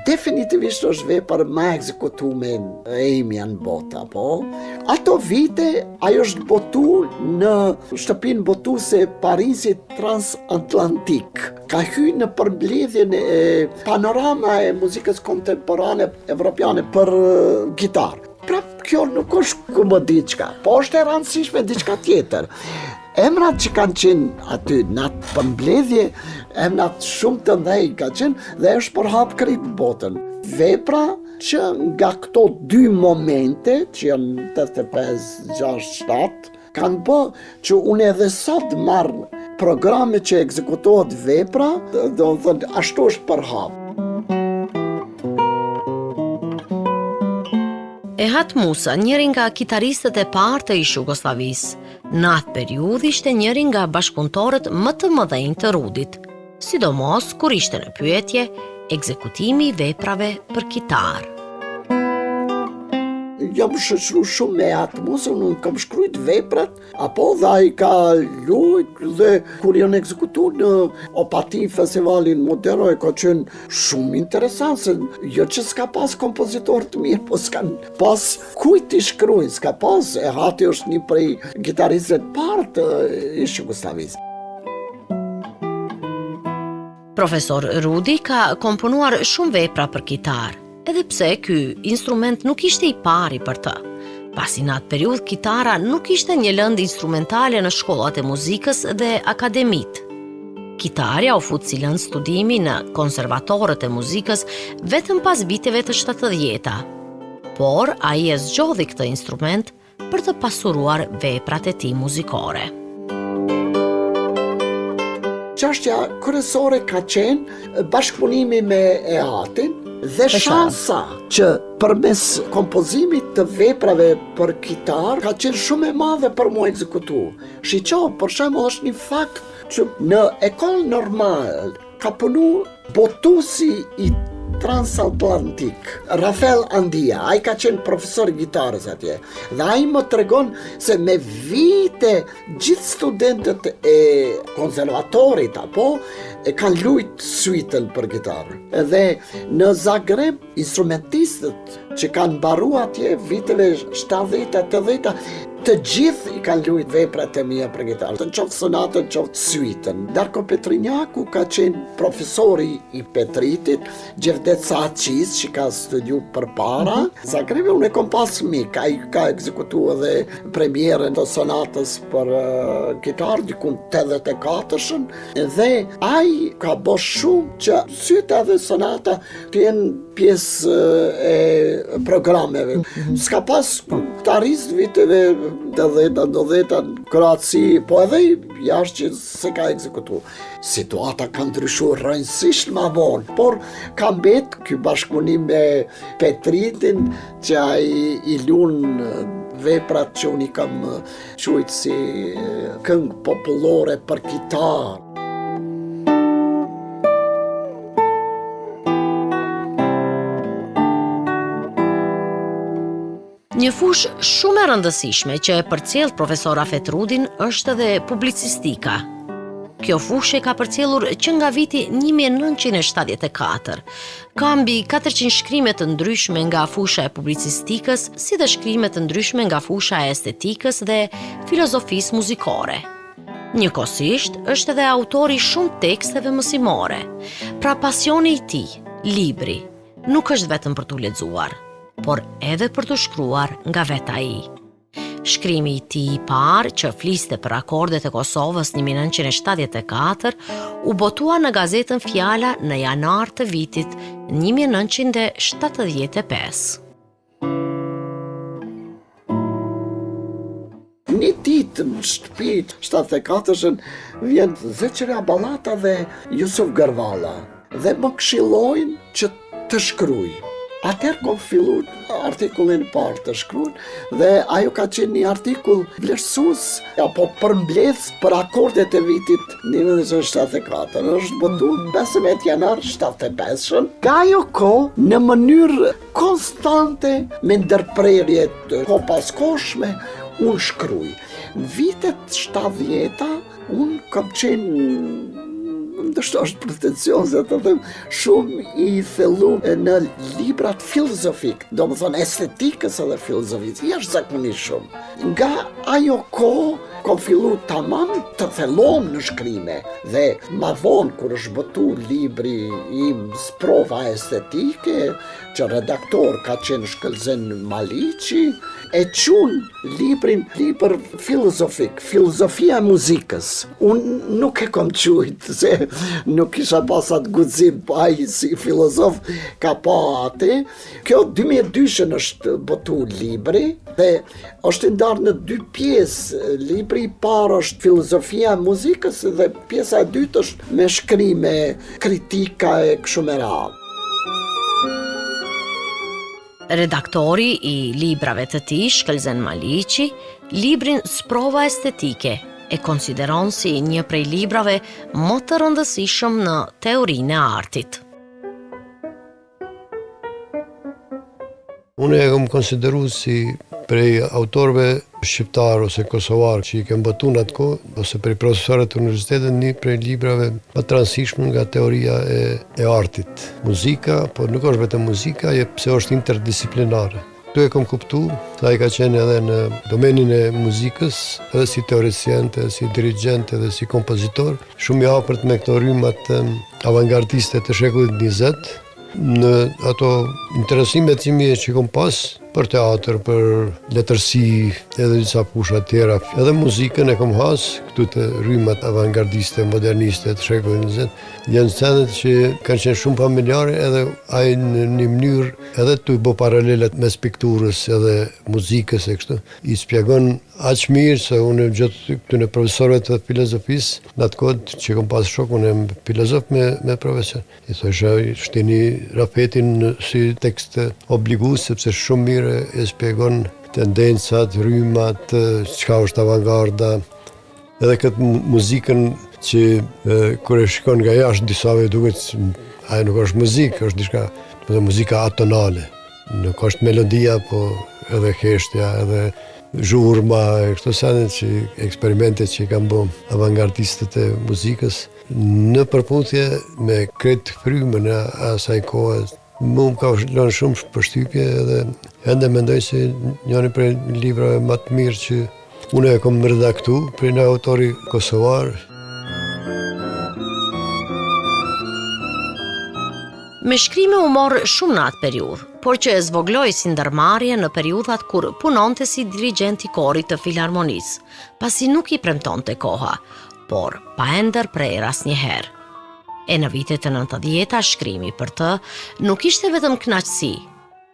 definitivisht është vepër më ekzekutume e imja në bota, po. Ato vite ajo është botu në shtëpinë botuese Parisit transatlantik. Ka hyrë në përmbledhjen e panorama e muzikës kontemporane evropiane për gitarë. Prap kjo nuk është kumë diçka, po është e rëndësishme diçka tjetër. Emrat që kanë qenë aty në atë përmbledhje, emrat shumë të ndaj ka qenë dhe është përhap krejt botën. Vepra që nga këto dy momente, që janë 85, 6, 7, kanë bë që unë edhe sot marrë programe që ekzekutohet vepra, do thënë ashtu është përhap. Ehat Musa, njëri nga kitaristët e parë të ish Jugosllavisë, në atë periudhë ishte njëri nga bashkëpunëtorët më të mëdhenj të Rudit, sidomos kur ishte në pyetje ekzekutimi i veprave për kitarë. Jam shoqëruar shumë me atë Musën, unë kam shkruajt veprat, apo dhe ai ka luajt dhe kur janë ekzekutuar në Opati festivalin Modero ka qenë shumë interesant, se jo që s'ka pas kompozitor të mirë, po s'kan pas kujt i shkruajnë, s'ka pas, Ehati është një prej gitaristëve të parë të ish Jugosllavisë. Profesor Rudi ka komponuar shumë vepra për kitarë, edhe pse ky instrument nuk ishte i pari për të. Pasi në atë periudhë kitara nuk ishte një lëndë instrumentale në shkollat e muzikës dhe akademitë. Kitarja u fut si lëndë studimi në konservatorët e muzikës vetëm pas viteve të 70-ta. Por ai e zgjodhi këtë instrument për të pasuruar veprat e tij muzikore. Çështja kryesore ka qenë bashkëpunimi me Ehatin dhe shansa që përmes kompozimit të veprave për kitar ka qenë shumë e madhe për mua ekzekutu. Shiqo, për shembull, është një fakt që në ekol normal ka punu botuesi i transatlantik, Rafael Andia, ai ka qenë profesor i gitarës atje. Dhe ai më tregon se me vite gjithë studentët e konservatorit apo kanë luajt suitën për gitarë. Edhe në Zagreb instrumentistët që kanë mbaru atje viteve 70-80, të gjithë i kanë luajt veprat e mia për gitarë, të qoftë sonatën, qoftë suitën. Darko Petrinjaku ka qenë profesori i Petritit, Gjevdet Saçis që ka studiu përpara. Zagrebi unë e kom pas mik, ai ka ekzekutuar edhe premierën të sonatës për gitarë dikun 84-shën, dhe ai ka bosh shumë që syta dhe sonata të jenë pjesë e programeve. S'ka pas gitarist viteve 90-a në Kroaci, po edhe jashtë që se ka ekzekutuar. Situata ka ndryshuar rrënjësisht më vonë, por ka mbet ky bashkëpunim me Petritin që ai i lun veprat që unë i kam quajtur si këngë popullore për kitarë. Një fush shumë e rëndësishme që e përcjell profesor Afet Rudin është edhe publicistika. Kjo fushë ka përcjellur që nga viti 1974. Ka mbi 400 shkrime të ndryshme nga fusha e publicistikës, si dhe shkrime të ndryshme nga fusha e estetikës dhe filozofisë muzikore. Njëkohësisht është edhe autori shumë teksteve mësimore. Pra pasioni i tij, libri, nuk është vetëm për t'u lexuar, por edhe për të shkruar nga vetë ai. Shkrimi i tij i parë, që fliste për akordet e Kosovës 1974, u botua në gazetën Fjala në janar të vitit 1975. Një ditë në shtëpi 74-shën vjen Zeqeria Ballata dhe Jusuf Gërvalla dhe më këshillojnë që të shkruaj. Atëherë kom fillu artikullin parë të shkruaj dhe ajo ka qenë një artikull vlerësues apo përmbledhës për akordet e vitit 1974. Është botuar 15 janar 75. Ka ajo kohë në mënyrë konstante me ndërprerje të kopaskoshme unë shkruaj. Në vitet 70-ta unë kam qenë, ndështë është pretensioze të them, shumë i thellu në librat filozofik, do më thonë estetikës edhe filozofisë, jashtëzakonisht shumë. Nga ajo kohë kom fillu tamam të thellom në shkrime dhe ma vonë kur është botu libri im Sprova estetike, që redaktor ka qenë Shkëlzen Maliqi, e qunë librin libër filozofik, filozofia e muzikës. Unë nuk e kom quajt, se nuk isha pas atë guxim, po ai si filozof ka pa atë. Kjo 2002 është botu libri dhe është ndarë në 2 pjesë. Libri i parë është filozofia e muzikës dhe pjesa e dytë është me shkrime, kritika e kështu me radhë. Redaktori i librave të tij, Shkëlzen Maliqi, librin Sprova estetike e konsideron si një prej librave më të rëndësishëm në teorinë e artit. Unë e kam konsideru si prej autorëve shqiptar ose kosovar që i kem botu në atë kohë, ose prej profesorët të universitetit, një prej librave më të rëndësishme nga teoria e artit. Muzika, po nuk është vetëm muzika, pse është interdisciplinare. Tu e kam kuptu, sa i ka qenë edhe në domenin e muzikës, edhe si teoricien, edhe si dirigent, edhe si kompozitor, shumë i hapërt me këto rrymat avangardiste të shekullit 20, në ato interesimet që kom pas për teatr, për letërsi, edhe disa pusha tjera. Edhe muzikën e kom has, këtu të rrymat avangardiste, moderniste të shekullit 20, janë scenet që kanë qenë shumë familjare, edhe ai në një mënyrë edhe të bë paralelet mes pikturës edhe muzikës e kështu. I spjegon aq mirë se unë gjithë këtu në profesorëve të filozofisë, në atë kohë që kom pas shok, unë jam filozof me profesion. I thosha, shtini Rafetin si tekst obligues, sepse shumë mirë e spjegon tendencat, rrymat, çka është avangarda, edhe këtë muzikën që kur e shikon nga jashtë disave duket ajo nuk është muzikë, është diçka, muzika atonale. Nuk është melodia, po edhe heshtja, edhe zhurma, këto sanet që eksperimentet që kanë bërë avangardistët e muzikës në përputhje me kretë frymën e asaj kohe. Më ka lënë shumë përshtypje edhe ende mendoj se njëri prej librave më të mirë që unë e kam redaktu për një autori kosovar. Me shkrime u morë shumë në atë periudhë, por që e zvogloj si ndërmarrje në periudhat kur punonte si dirigent i korit të filharmonisë, pasi nuk i premtonte koha, por pa e ndërprer asnjëherë. E në vitet e 90-ta shkrimi për të nuk ishte vetëm kënaqësi,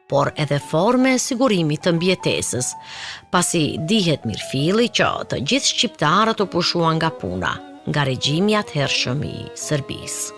por edhe forme e sigurimit të mbjetesës, pasi dihet mirëfilli që të gjithë shqiptarët u pushuan nga puna, nga regjimi atëhershëm i Serbisë.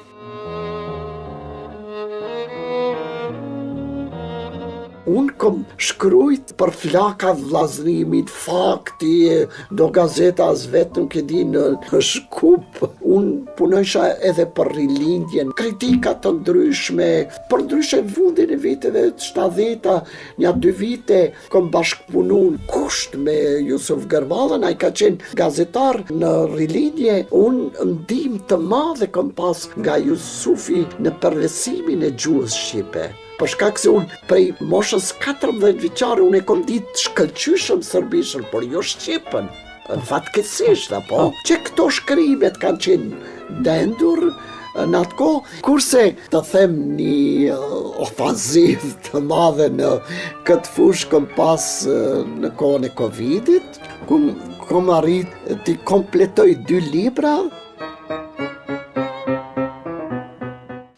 Unë kom shkrujt për flaka vllazërimit, fakti, do gazeta as vetë nuk e di në Shkup. Unë punojsha edhe për rilindjen, kritikat të ndryshme, për ndryshe fundin e viteve 70-ta, një 2 vite kom bashkëpunu në kusht me Jusuf Gërvallën, ai ka qenë gazetar në rilindje. Unë ndihmë të madhe kom pas nga Jusufi në përvesimin e gjuhës shqipe. Për shkak se unë prej moshës 14 vjeçare unë e kom ditë shkëlqyshëm serbishën, por jo shqipën. Fatkeqësisht, apo? Që këto shkrimet kanë qenë dendur në atë kohë, kurse të them një ofanzivë të madhe në këtë fushë kom pas në kohën e Covidit, kom arrit të kompletoj 2 libra.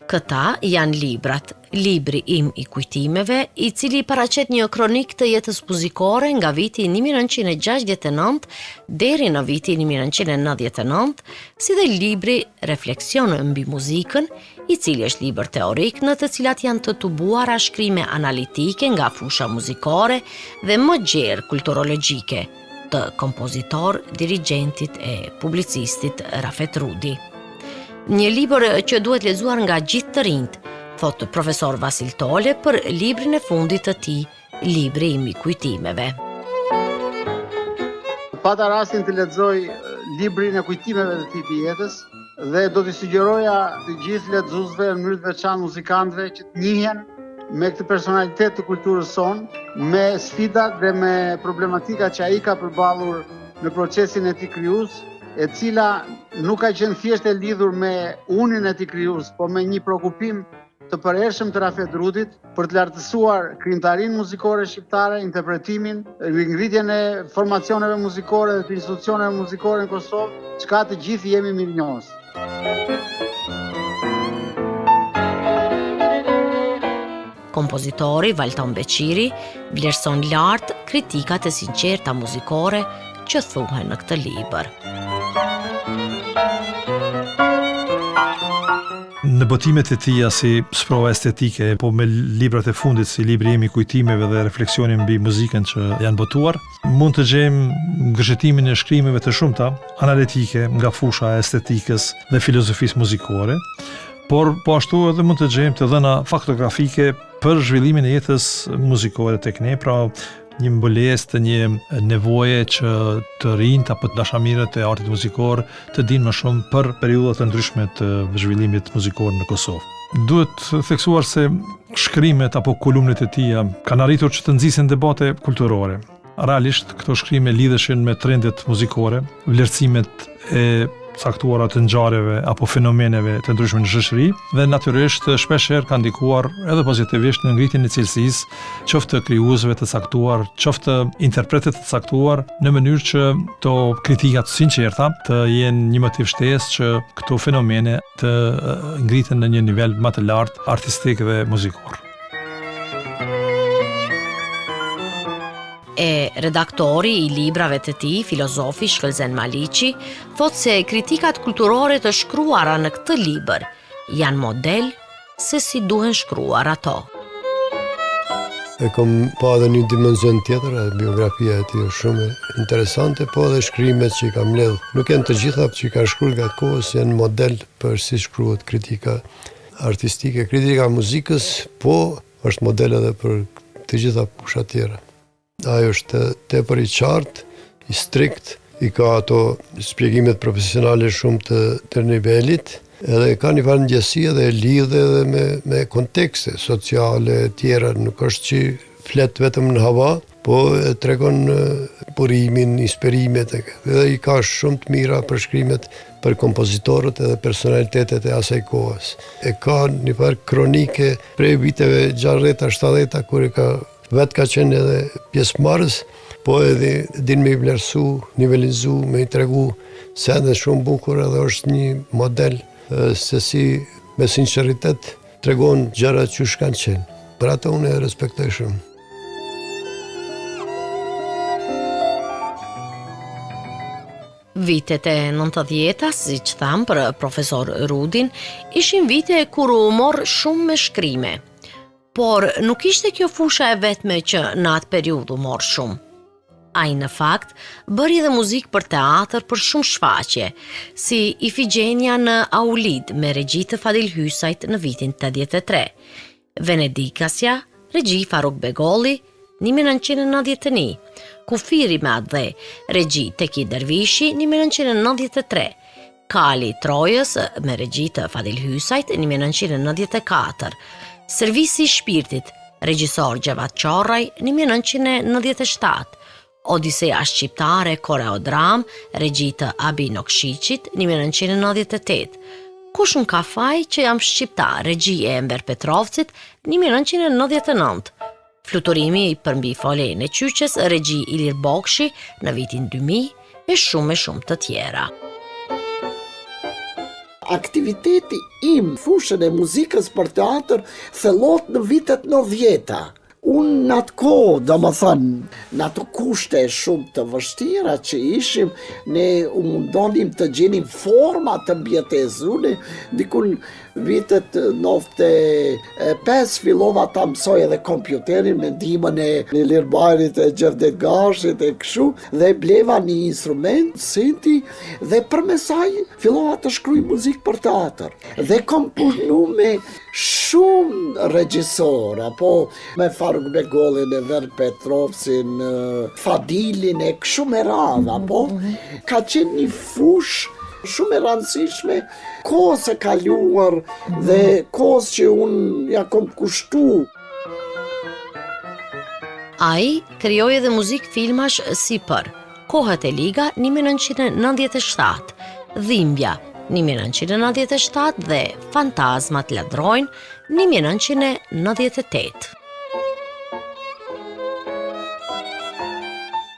Këta janë librat, Libri im i kujtimeve, i cili paraqet një kronik të jetës muzikore nga viti 1969 deri në vitin 1999, si dhe libri Refleksion mbi muzikën, i cili është libër teorik në të cilat janë të tubuara shkrime analitike nga fusha muzikore dhe më gjerë kulturologjike të kompozitor, dirigentit e publicistit Rafet Rudi. Një libër që duhet lexuar nga gjithë të rinjt, thotë profesor Vasil Tole për librin e fundit të tij, Libri im i kujtimeve. Pata rastin të lexoj librin e kujtimeve të tij të jetës dhe do t'i sugjeroja të gjithë lexuesve në mënyrë të veçantë muzikantëve që të njihen me këtë personalitet të kulturës sonë, me sfidat dhe me problematika që ai ka përballur në procesin e tij krijues, e cila nuk ka qenë thjesht e lidhur me unin e tij krijues, po me një shqetësim të përhershëm të Rafet Rudit për të lartësuar krijimtarinë muzikore shqiptare, interpretimin, ngritjen e formacioneve muzikore dhe të institucioneve muzikore në Kosovë, çka të gjithë jemi mirënjohës. Kompozitori Valton Beqiri vlerëson lart kritikat e sinqerta muzikore që thuhen në këtë libër. Në botimet e tija si sprova estetike, po me librat e fundit si libri jemi kujtimeve dhe refleksionin mbi muzikën që janë botuar, mund të gjejmë gëzhetimin e shkrimeve të shumta analitike nga fusha e estetikës dhe filozofisë muzikore, por po ashtu edhe mund të gjejmë të dhëna faktografike për zhvillimin e jetës muzikore tek ne, pra një mbulesë të një nevoje që të rinjt apo të dashamirët e artit muzikor të dinë më shumë për periudhat të ndryshme të zhvillimit muzikor në Kosovë. Duhet theksuar se shkrimet apo kolumnet e tija kanë arritur që të nxjisen debate kulturore. Realisht këto shkrime lidheshin me trendet muzikore, vlerësimet e caktuara të ngjarjeve apo fenomeneve të ndryshme në shoqëri dhe natyrisht shpeshherë kanë ndikuar edhe pozitivisht në ngritjen e cilësisë qoftë të krijuesve të caktuar, qoftë interpretëve të caktuar, në mënyrë që to kritikat sinqerta të jenë një motiv shtesë që këto fenomene të ngriten në një nivel më të lartë artistik dhe muzikor. E redaktori i librave të tij, filozofi Shkëlzen Maliqi, thot se kritikat kulturore të shkruara në këtë libër janë model se si duhen shkruar ato. E kom pa edhe një dimension tjetër, biografia e tij është shumë interesante, po edhe shkrimet që i kam mbledh. Nuk janë të gjitha që i ka shkruar gjatë kohës, janë model për si shkruhet kritika artistike, kritika muzikës, po është model edhe për të gjitha fushat tjera. Ajo është tepër i qartë, i strikt, i ka ato shpjegimet profesionale shumë të nivelit, edhe ka një farë ndjesie dhe lidhe edhe me kontekste sociale tjera, nuk është që flet vetëm në hava, po e tregon burimin, inspirimet, edhe i ka shumë të mira për shkrimet për kompozitorët edhe personalitetet e asaj kohës. E ka një farë kronike prej viteve 60-70, kur e ka vetë ka qenë edhe pjesëmarrës, po edhe din me i vlerësu, nivelizu, me i tregu se edhe shumë bukur edhe është një model se si me sinqeritet tregon gjërat që kanë qenë. Për ato unë e respektoj shumë. Vitet e 90-ta, si që tham për profesor Rudin, ishin vite kur u mor shumë me shkrime. Por nuk ishte kjo fusha e vetme që në atë periudhë u mor shumë. Ai në fakt bëri dhe muzikë për teatr për shumë shfaqje, si Ifigenia në Aulid me regji të Fadil Hysajt në vitin 83, Venedikasja, regji Faruk Begolli, 1991, Kufiri me atë dhe, regji Teki Dervishi, 1993, Kali Trojës me regji të Fadil Hysajt, 1994, Servisi i Shpirtit, regjisor Gjevat Qorraj, 1997, Odiseja Shqiptare koreodram, regji të Abi Nokshiqit, 1998, Kush në kafaj që jam shqiptar, regji e Enver Petrovcit, 1999, Fluturimi i përmbi foljen e Qyqes, regji Ilir Bokshi në vitin 2000 e shumë të tjera. Aktiviteti im fushën e muzikës për teatr thellot në vitet 90-ta. Unë në atë kohë, do më thënë, në ato kushte shumë të vështira që ishim, ne u mundonim të gjenim forma të mbjetesune, dikun vitet 95 fillova ta mësoj edhe kompjuterin me ndihmën e Ilir Bajrit e Gjevdet Gashit e kështu, dhe bleva një instrument, sinti, dhe përmes saj fillova të shkruaj muzikë për teatr. Dhe kom punu me shumë regjisora, po me Faruk Begollin, Enver Petrovcin, Fadilin e kështu me radha, po ka qenë një fushë shumë e rëndësishme, kohës e kaluar dhe kohës që unë ja kom kushtu. Ai krijoi edhe muzikë filmash si për Kohët e Liga 1997, Dhimbja 1997 dhe Fantazmat ladrojnë 1998.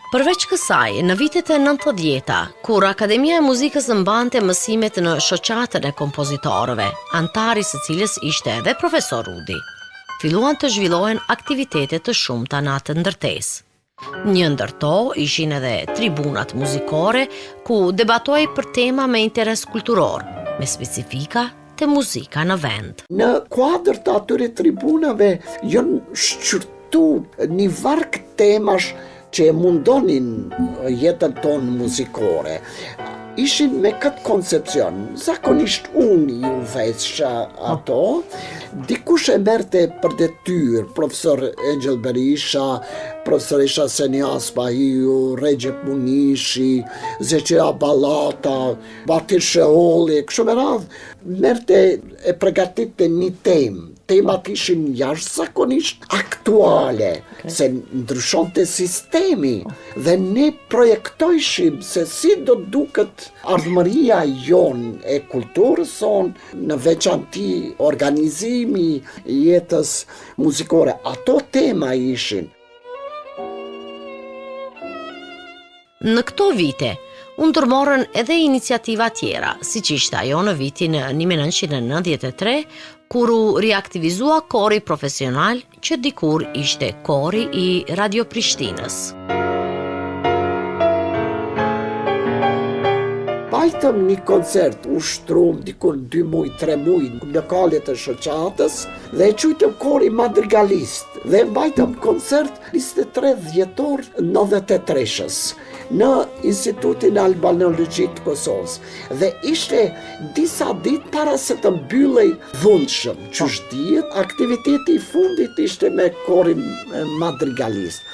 Përveç kësaj, në vitet e 90-ta, kur Akademia e Muzikës mbante mësimet në shoqatën e kompozitorëve, antari së cilës ishte edhe profesor Rudi, filluan të zhvillohen aktivitete të shumta në atë ndërtesë. Një ndër to ishin edhe tribunat muzikore ku debatohej për tema me interes kulturor, me specifika te muzika në vend. Në kuadër të atyre tribunave janë shqyrtu një varg temash që e mundonin jetën tonë muzikore. Ishin me këtë koncepcion, zakonisht unë ju veçsha ato, dikush e merte për detyrë, profesor Angel Berisha, profesoresha Senjas Bahiu, Recep Munishi, Zeqira Ballata, Batir Sheholli, kështu me radhë, merte e përgatitte një temë. Temat ishin jashtëzakonisht aktuale, se ndryshonte sistemi dhe ne projektojshim se si do duket ardhmëria jon e kulturës son, në veçanti organizimi jetës muzikore. Ato tema ishin. Në këto vite, u ndërmorën edhe iniciativa tjera, si që ishte ajo në vitin 1993, kur u riaktivizua kori profesional që dikur ishte kori i Radio Prishtinës. Bajtëm një koncert, u shtrum dikur 2 muj, 3 muj në lokalet e shoqatës dhe e quajtëm kori madrigalist dhe bajtëm koncert 23 dhjetor 93-shës në Institutin Albanologjik të Kosovës dhe ishte disa ditë para se të mbyllej dhunshëm. Qysh dihet, aktiviteti i fundit ishte me korin madrigalist.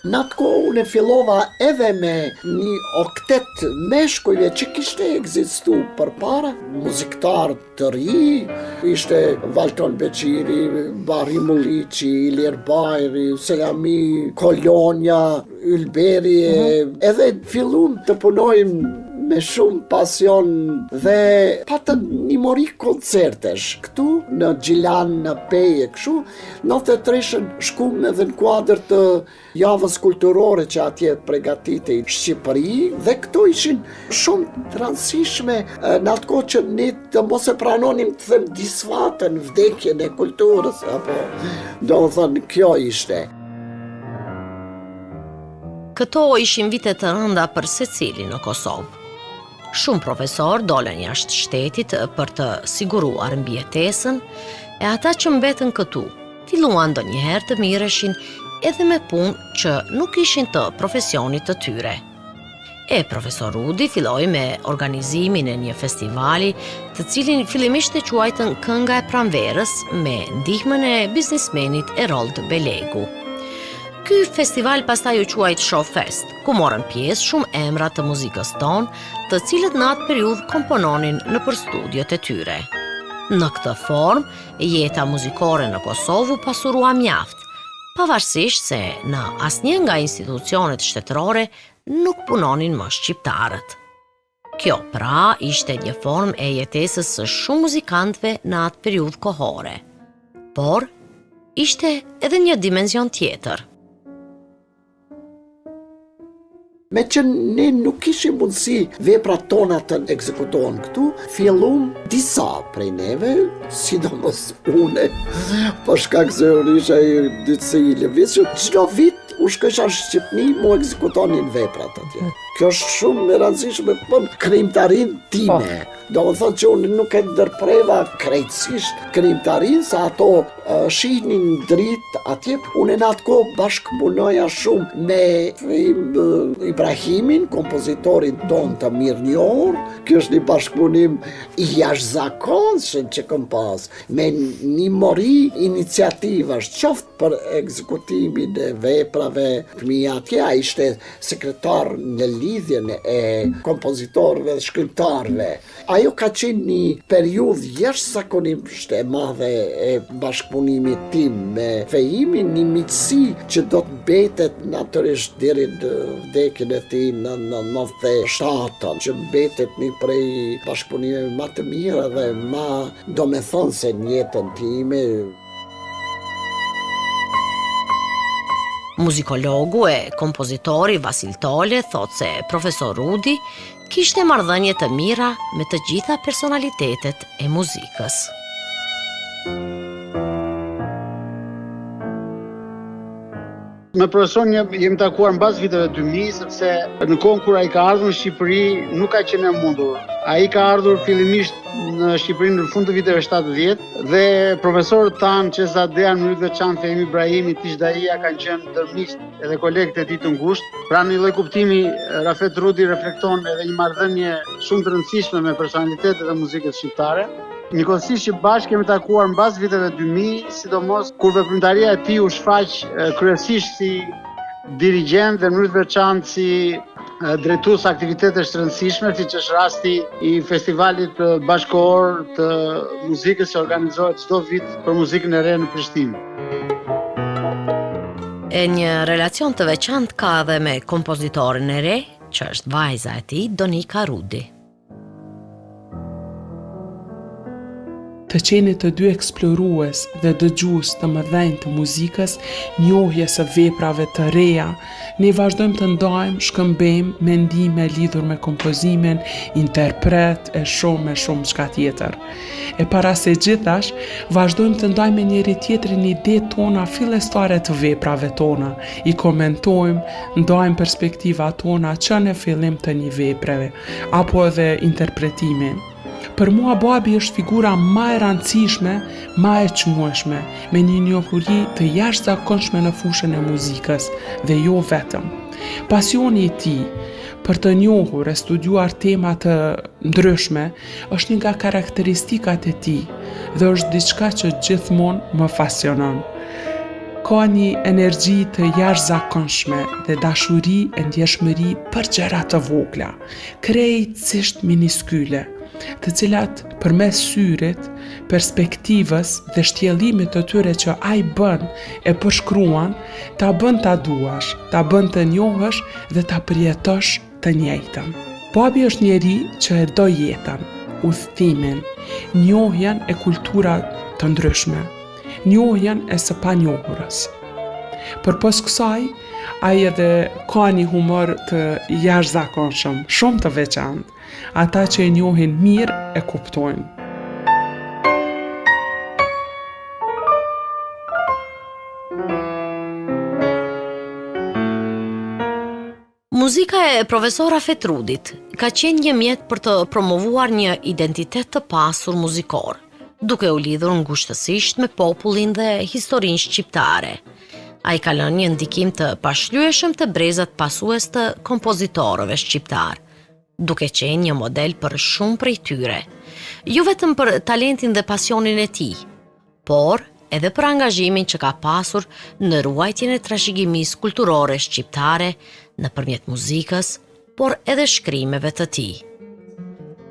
Në atë kohë unë fillova edhe me një oktet meshkujve që kishte ekzistu përpara, muziktar të ri, ishte Valton Beqiri, Barri Mullici, Ilir Bajri, Selami, Kolonja, Ylberi, edhe fillum të punojmë me shumë pasion dhe patëm një mori koncertesh këtu në Gjilan, në Peje, kështu. 93-shën shkum edhe në kuadër të javës kulturore që atje pregatitej në Shqipëri dhe këto ishin shumë të rëndësishme në atë kohë që ne të mos e pranonim të them disfatën, vdekjen e kulturës, apo do të thënë kjo ishte. Këto ishin vite të rënda për secili në Kosovë. Shumë profesor dolen jashtë shtetit për të siguruar mbijetesën, e ata që mbetën këtu filluan ndonjëherë të mireshin edhe me punë që nuk ishin të profesionit të tyre. E profesor Rudi filloi me organizimin e një festivali të cilin fillimisht e quajtën Kënga e Pranverës me ndihmën e biznismenit Erold Belegu. Ky festival pastaj u quajt Show Fest, ku morën pjesë shumë emra të muzikës tonë, të cilët në atë periudhë kompononin nëpër studiot e tyre. Në këtë formë, jeta muzikore në Kosovë u pasurua mjaft, pavarësisht se në asnjë nga institucionet shtetërore nuk punonin më shqiptarët. Kjo pra ishte një formë e jetesës së shumë muzikantëve në atë periudhë kohore. Por ishte edhe një dimension tjetër. Me që ne nuk kishim mundësi veprat tona të ekzekutohen këtu, fillum disa prej neve, sidomos une, për shkak se unë isha ditëse i lëvizshëm, çdo vit u shkësha në Shqipni mu ekzekutonin veprat atje. Kjo është shumë e rëndësishme për krijimtarin time. Do të thotë që unë nuk e ndërpreva krejtësisht krijimtarin, sa ato shihnin dritë atje. Unë në atë kohë bashkëpunoja shumë me Ibrahimin, kompozitorin ton të mirënjohur. Ky është një bashkëpunim i jashtëzakonshëm që kam pas, me një mori iniciativash, qoftë për ekzekutimin e veprave të mia atje. Ai ishte sekretar në lidhjen e kompozitorëve dhe shkrimtarëve. Ajo ka qenë një periudhë jashtëzakonisht e madhe e bashkëpunimit tim me Fejimin, një miqësi që do të mbetet natyrisht deri në vdekjen e tij në 97, që mbetet një prej bashkëpunimeve më të mira dhe më domethënëse në jetën time. Muzikologu e kompozitori Vasil Tole thot se profesor Rudi kishte marrëdhënie të mira me të gjitha personalitetet e muzikës. Me profesorin jemi takuar mbas viteve 2000, sepse në kohën kur ai ka ardhur në Shqipëri nuk ka qenë e mundur. Ai ka ardhur fillimisht në Shqipëri në fund të viteve 70 dhe profesorët tanë që Zadean në veçantë Fehmi Ibrahimi, Tish Daia kanë qenë ndërmiqt edhe kolegët e tij të ngushtë. Pra në lloj kuptimi Rafet Rudi reflekton edhe një marrëdhënie shumë të rëndësishme me personalitetet e muzikës shqiptare. Njëkohësisht që bashkë kemi takuar mbas viteve 2000, sidomos kur veprimtaria e tij u shfaq kryesisht si dirigjent dhe në mënyrë të veçantë si drejtues aktivitetesh të rëndësishme, siç është rasti i festivalit bashkëkohor të muzikës që organizohet çdo vit për muzikën e re në Prishtinë. E një relacion të veçantë ka edhe me kompozitorin e re, që është vajza e tij, Donika Rudi. Të qenit të dy eksplorues dhe dëgjues të mëdhenj të muzikës, njohje së veprave të reja, ne vazhdojmë të ndajmë shkëmbejmë mendime lidhur me kompozimin, interpret e shumë çka tjetër. E para se gjithash, vazhdojmë të ndajmë me njëri tjetrin ide tona fillestare të veprave tona, i komentojmë, ndajmë perspektiva tona që në fillim të një veprave, apo edhe interpretimin. Për mua babi është figura ma e rëndësishme, ma e quajshme, me një njohuri të jashtëzakonshme në fushën e muzikës dhe jo vetëm. Pasioni i tij për të njohur e studiuar tema të ndryshme është një nga karakteristikat e tij dhe është diçka që gjithmonë më pasionon. Ka një energji të jashtëzakonshme dhe dashuri e ndjeshmëri për gjëra të vogla, krejtësisht miniskyle, të cilat përmes syrit, perspektivës dhe shtjellimit të tyre që ai bën e përshkruan, ta bën ta duash, ta bën të njohësh dhe ta përjetosh të njëjtën. Babi është njeri që e do jetën, udhëtimin, njohjen e kultura të ndryshme, njohjen e së panjohurës. Përpos kësaj, ai edhe ka një humor të jashtëzakonshëm, shumë të veçantë. Ata që e njohin mirë e kuptojnë. Muzika e profesor Rafet Rudit ka qenë një mjet për të promovuar një identitet të pasur muzikor, duke u lidhur ngushtësisht me popullin dhe historinë shqiptare. Ai ka lënë një ndikim të pashlyeshëm të brezat pasues të kompozitorëve shqiptar, duke qenë një model për shumë prej tyre, jo vetëm për talentin dhe pasionin e tij, por edhe për angazhimin që ka pasur në ruajtjen e trashëgimisë kulturore shqiptare nëpërmjet muzikës, por edhe shkrimeve të tij.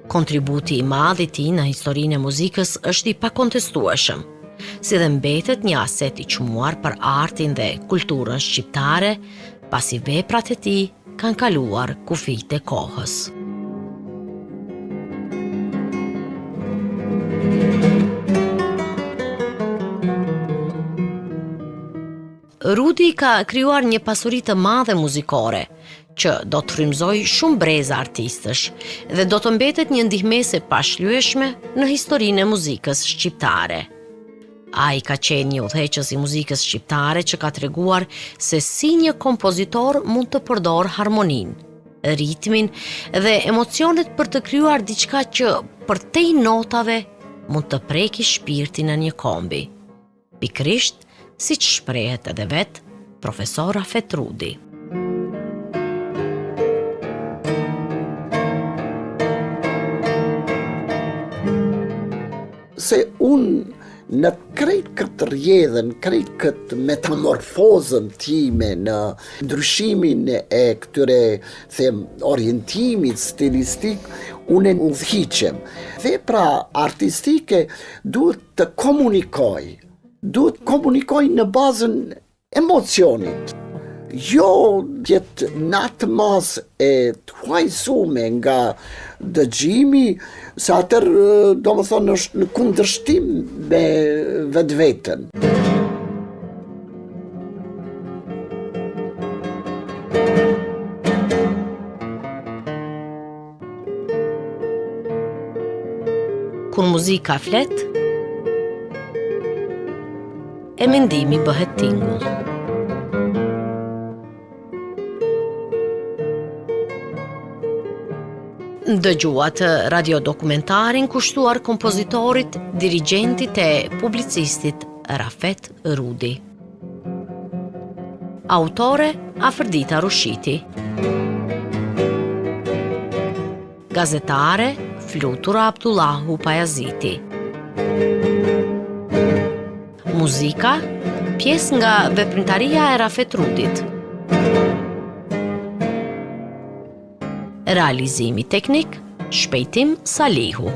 Kontributi i madh i tij në historinë e muzikës është i pakontestueshëm, si dhe mbetet një aset i çmuar për artin dhe kulturën shqiptare, pasi veprat e tij kanë kaluar kufijtë e kohës. Rudi ka krijuar një pasuri të madhe muzikore, që do të frymëzoj shumë breza artistësh dhe do të mbetet një ndihmese pashlyeshme në historinë e muzikës shqiptare. Ai ka qenë një udhëheqës i muzikës shqiptare që ka treguar se si një kompozitor mund të përdor harmoninë, ritmin dhe emocionet për të krijuar diçka që përtej notave mund të preki shpirtin e një kombi. Pikrisht, siç shprehet edhe vet profesor Rafet Rudi. Se unë në krejt këtë rjedhen, krejt këtë metamorfozën time në ndryshimin e këtyre orientimit stilistik, unë e udhëhiqem. Vepra artistike duhet të komunikoj në bazën emocionit. Jo jetë natë mas e të huajsume nga dëgjimi, sa atër do më thonë është në kundërshtim me vetë vetën. Kur muzika flet, e mendimi bëhet tingull. Dëgjuat radiodokumentarin kushtuar kompozitorit, dirigjentit e publicistit Rafet Rudi. Autore Afërdita Rushiti. Gazetare Flutura Abdullahu Pajaziti. Muzika pjesë nga veprimtaria e Rafet Rudit. Realizimi teknik Shpejtim Salihu.